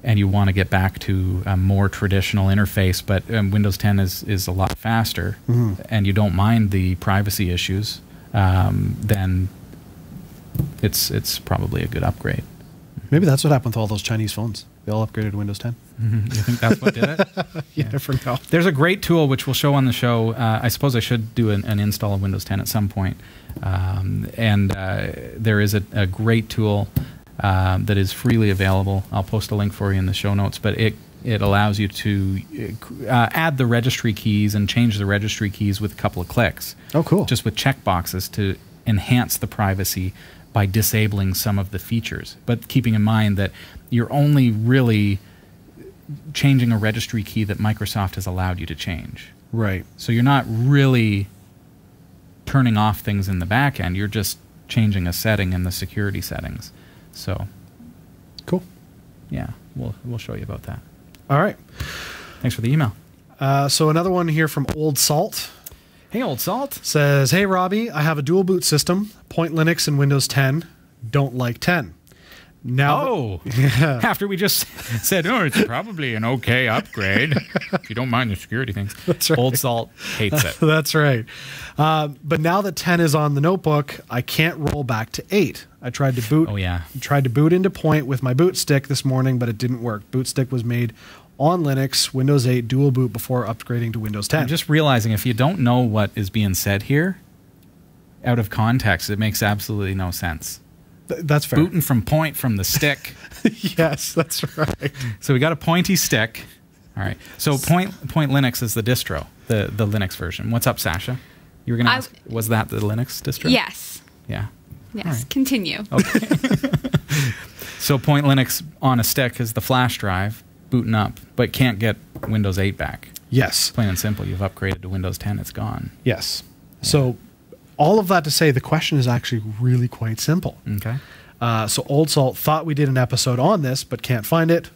and you want to get back to a more traditional interface, but Windows 10 is a lot faster, and you don't mind the privacy issues, then it's probably a good upgrade.
Maybe that's what happened with all those Chinese phones. They all upgraded to Windows 10.
You think that's what did it?
You never know.
There's a great tool which we'll show on the show. I suppose I should do an install of Windows 10 at some point. There is a great tool that is freely available. I'll post a link for you in the show notes, but it allows you to add the registry keys and change the registry keys with a couple of clicks.
Oh, cool.
Just with checkboxes to enhance the privacy by disabling some of the features. But keeping in mind that you're only really changing a registry key that Microsoft has allowed you to change.
Right.
So you're not really turning off things in the back end. You're just changing a setting in the security settings. So,
Cool.
yeah, we'll show you about that.
All right.
Thanks for the email.
So another one here from Old Salt
Hey, Old Salt.
says, "Hey Robbie, I have a dual boot system, Point Linux and Windows 10. Don't like 10. Now,
Oh, after we just said, oh, it's probably an okay upgrade if you don't mind the security things.
That's right.
Old Salt hates it.
That's right. But now that 10 is on the notebook, I can't roll back to 8. I tried to boot.
Oh, yeah.
Tried to boot into Point with my boot stick this morning, but it didn't work. Boot stick was made on Linux, Windows 8 dual boot before upgrading to Windows 10.
I'm just realizing if you don't know what is being said here, out of context, it makes absolutely no sense.
That's fair.
Booting from Point from the stick.
Yes, that's right.
So we got a pointy stick. All right. So Point Linux is the distro, the Linux version. What's up, Sasha? You were going to ask, was that the Linux distro?
Yes.
Yeah.
Yes.
right.
Continue.
Okay. So Point Linux on a stick is the flash drive booting up, but can't get Windows 8 back.
Yes.
Plain and simple. You've upgraded to Windows 10. It's gone.
Yes. So all of that to say, the question is actually really quite simple.
Okay.
So Old Salt thought we did an episode on this, but can't find it.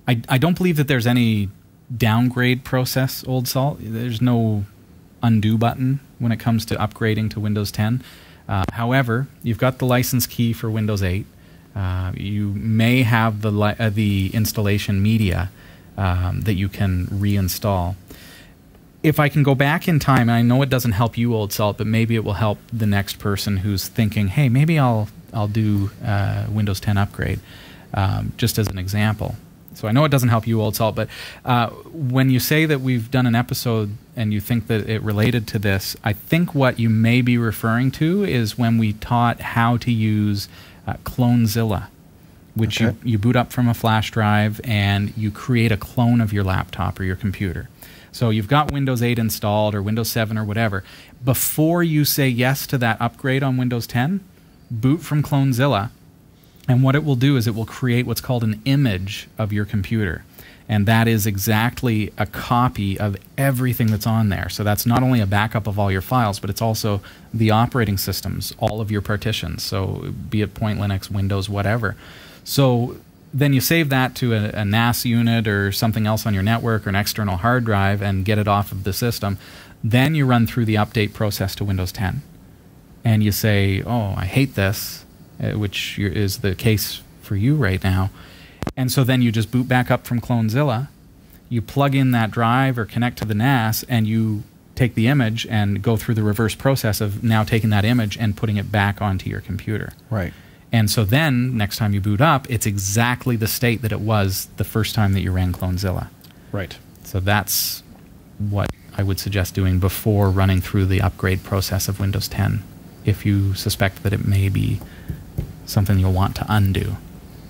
I don't believe that there's any downgrade process, Old Salt. There's no undo button when it comes to upgrading to Windows 10. However, you've got the license key for Windows 8. You may have the installation media that you can reinstall. If I can go back in time, and I know it doesn't help you, Old Salt, but maybe it will help the next person who's thinking, hey, maybe I'll do Windows 10 upgrade, just as an example. So I know it doesn't help you, Old Salt, but when you say that we've done an episode and you think that it related to this, I think what you may be referring to is when we taught how to use Clonezilla, which
Okay.
you boot up from a flash drive and you create a clone of your laptop or your computer. So you've got Windows 8 installed or Windows 7 or whatever. Before you say yes to that upgrade on Windows 10, boot from Clonezilla. And what it will do is it will create what's called an image of your computer. And that is exactly a copy of everything that's on there. So that's not only a backup of all your files, but it's also the operating systems, all of your partitions. So be it Point Linux, Windows, whatever. So then you save that to a NAS unit or something else on your network or an external hard drive and get it off of the system. Then you run through the update process to Windows 10. And you say, oh, I hate this, which is the case for you right now. And so then you just boot back up from Clonezilla, you plug in that drive or connect to the NAS, and you take the image and go through the reverse process of now taking that image and putting it back onto your computer.
Right.
And so then, next time you boot up, it's exactly the state that it was the first time that you ran Clonezilla.
Right.
So that's what I would suggest doing before running through the upgrade process of Windows 10, if you suspect that it may be something you'll want to undo.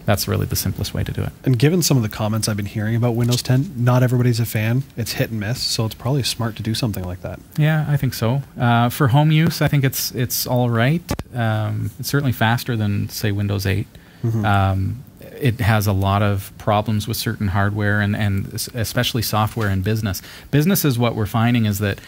That's really the simplest way to do it.
And given some of the comments I've been hearing about Windows 10, not everybody's a fan. It's hit and miss, so it's probably smart to do something like that.
Yeah, I think so. For home use, I think it's all right. It's certainly faster than, say, Windows 8. Mm-hmm. It has a lot of problems with certain hardware and especially software in business. Business is what we're finding is that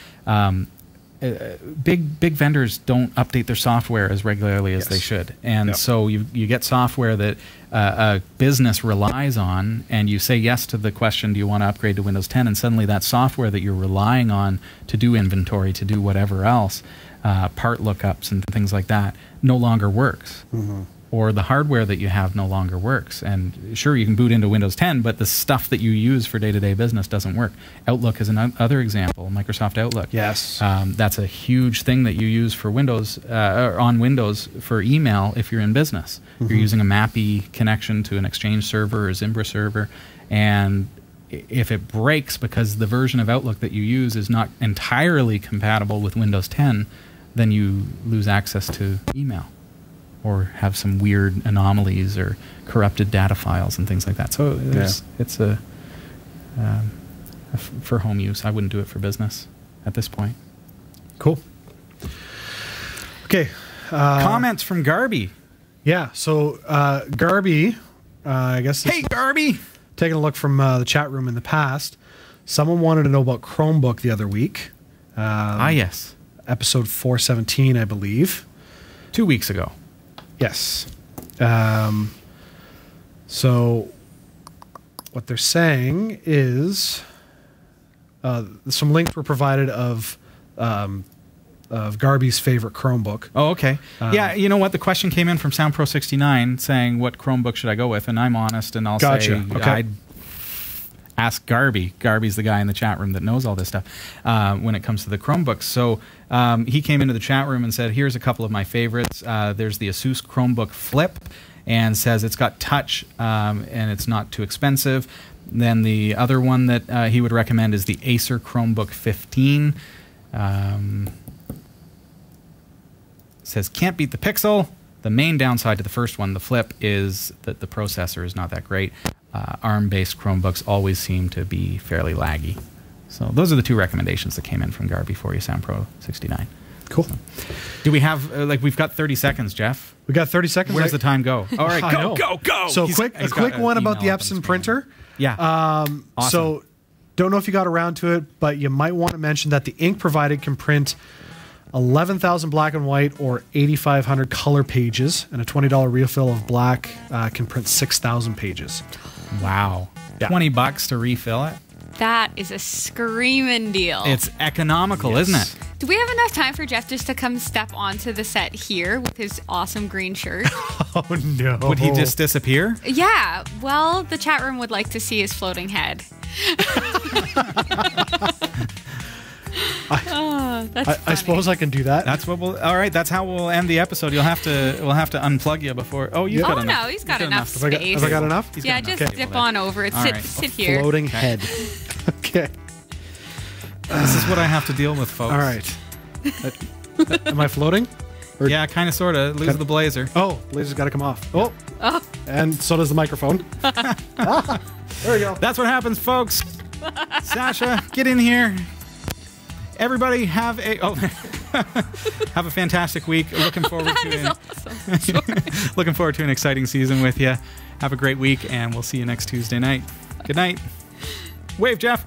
big vendors don't update their software as regularly as they should, and so you get software that a business relies on, and you say yes to the question, do you want to upgrade to Windows 10, and suddenly that software that you're relying on to do inventory, to do whatever else, part lookups and things like that, no longer works. Mm-hmm. Or the hardware that you have no longer works. And sure, you can boot into Windows 10, but the stuff that you use for day-to-day business doesn't work. Outlook is another example, Microsoft Outlook.
Yes.
That's a huge thing that you use for Windows, or on Windows for email if you're in business. Mm-hmm. You're using a MAPI connection to an Exchange server or Zimbra server, and if it breaks because the version of Outlook that you use is not entirely compatible with Windows 10, then you lose access to email, or have some weird anomalies or corrupted data files and things like that. So it's for home use. I wouldn't do it for business at this point.
Cool. Okay.
Comments from Garby.
Yeah, so Garby, I guess...
Hey, Garby!
Taking a look from the chat room in the past, someone wanted to know about Chromebook the other week.
Yes.
Episode 417, I believe.
2 weeks ago.
Yes. So what they're saying is some links were provided of Garby's favorite Chromebook.
Oh, okay. Yeah, you know what? The question came in from SoundPro69 saying, what Chromebook should I go with? And I'm honest, and I'll say I'd ask Garby. Garby's the guy in the chat room that knows all this stuff when it comes to the Chromebooks. So he came into the chat room and said, here's a couple of my favorites. There's the Asus Chromebook Flip, and says it's got touch and it's not too expensive. Then the other one that he would recommend is the Acer Chromebook 15. Says can't beat the Pixel. The main downside to the first one, the Flip, is that the processor is not that great. ARM-based Chromebooks always seem to be fairly laggy. So those are the two recommendations that came in from Garby for you, SoundPro69.
Cool.
So, do we have, we've got 30 seconds, Jeff.
We got 30 seconds.
Where's the time go? All right, go.
So a quick one about the Epson printer.
Yeah.
Awesome. So don't know if you got around to it, but you might want to mention that the ink provided can print 11,000 black and white or 8,500 color pages, and a $20 refill of black can print 6,000 pages.
Wow. Yeah. $20 to refill it?
That is a screaming deal.
It's economical, isn't it?
Do we have enough time for Jeff just to come step onto the set here with his awesome green shirt?
Oh, no.
Would he just disappear?
Yeah. Well, the chat room would like to see his floating head.
I suppose I can do that.
That's what we'll. All right, that's how we'll end the episode. We'll have to unplug you before. Oh, you've got enough.
No, he's got enough space.
Have I got enough?
Yeah, just dip on over it. Sit here.
Floating head. Okay.
This is what I have to deal with, folks.
All right. Am I floating?
Or yeah, kind of, sort of. Lose the blazer.
Oh, blazer's got to come off. Oh. And so does the microphone. There we go.
That's what happens, folks. Sasha, get in here. Everybody have a have a fantastic week. Looking forward to
Awesome.
looking forward to an exciting season with you. Have a great week, and we'll see you next Tuesday night. Good night. Wave, Jeff.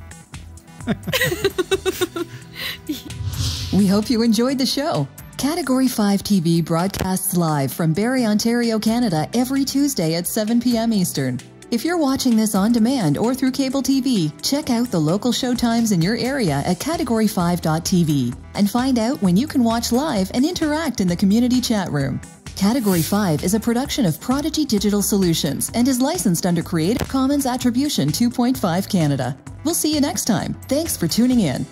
We hope you enjoyed the show. Category 5 TV broadcasts live from Barrie, Ontario, Canada every Tuesday at 7 p.m. Eastern. If you're watching this on demand or through cable TV, check out the local showtimes in your area at category5.tv and find out when you can watch live and interact in the community chat room. Category 5 is a production of Prodigy Digital Solutions and is licensed under Creative Commons Attribution 2.5 Canada. We'll see you next time. Thanks for tuning in.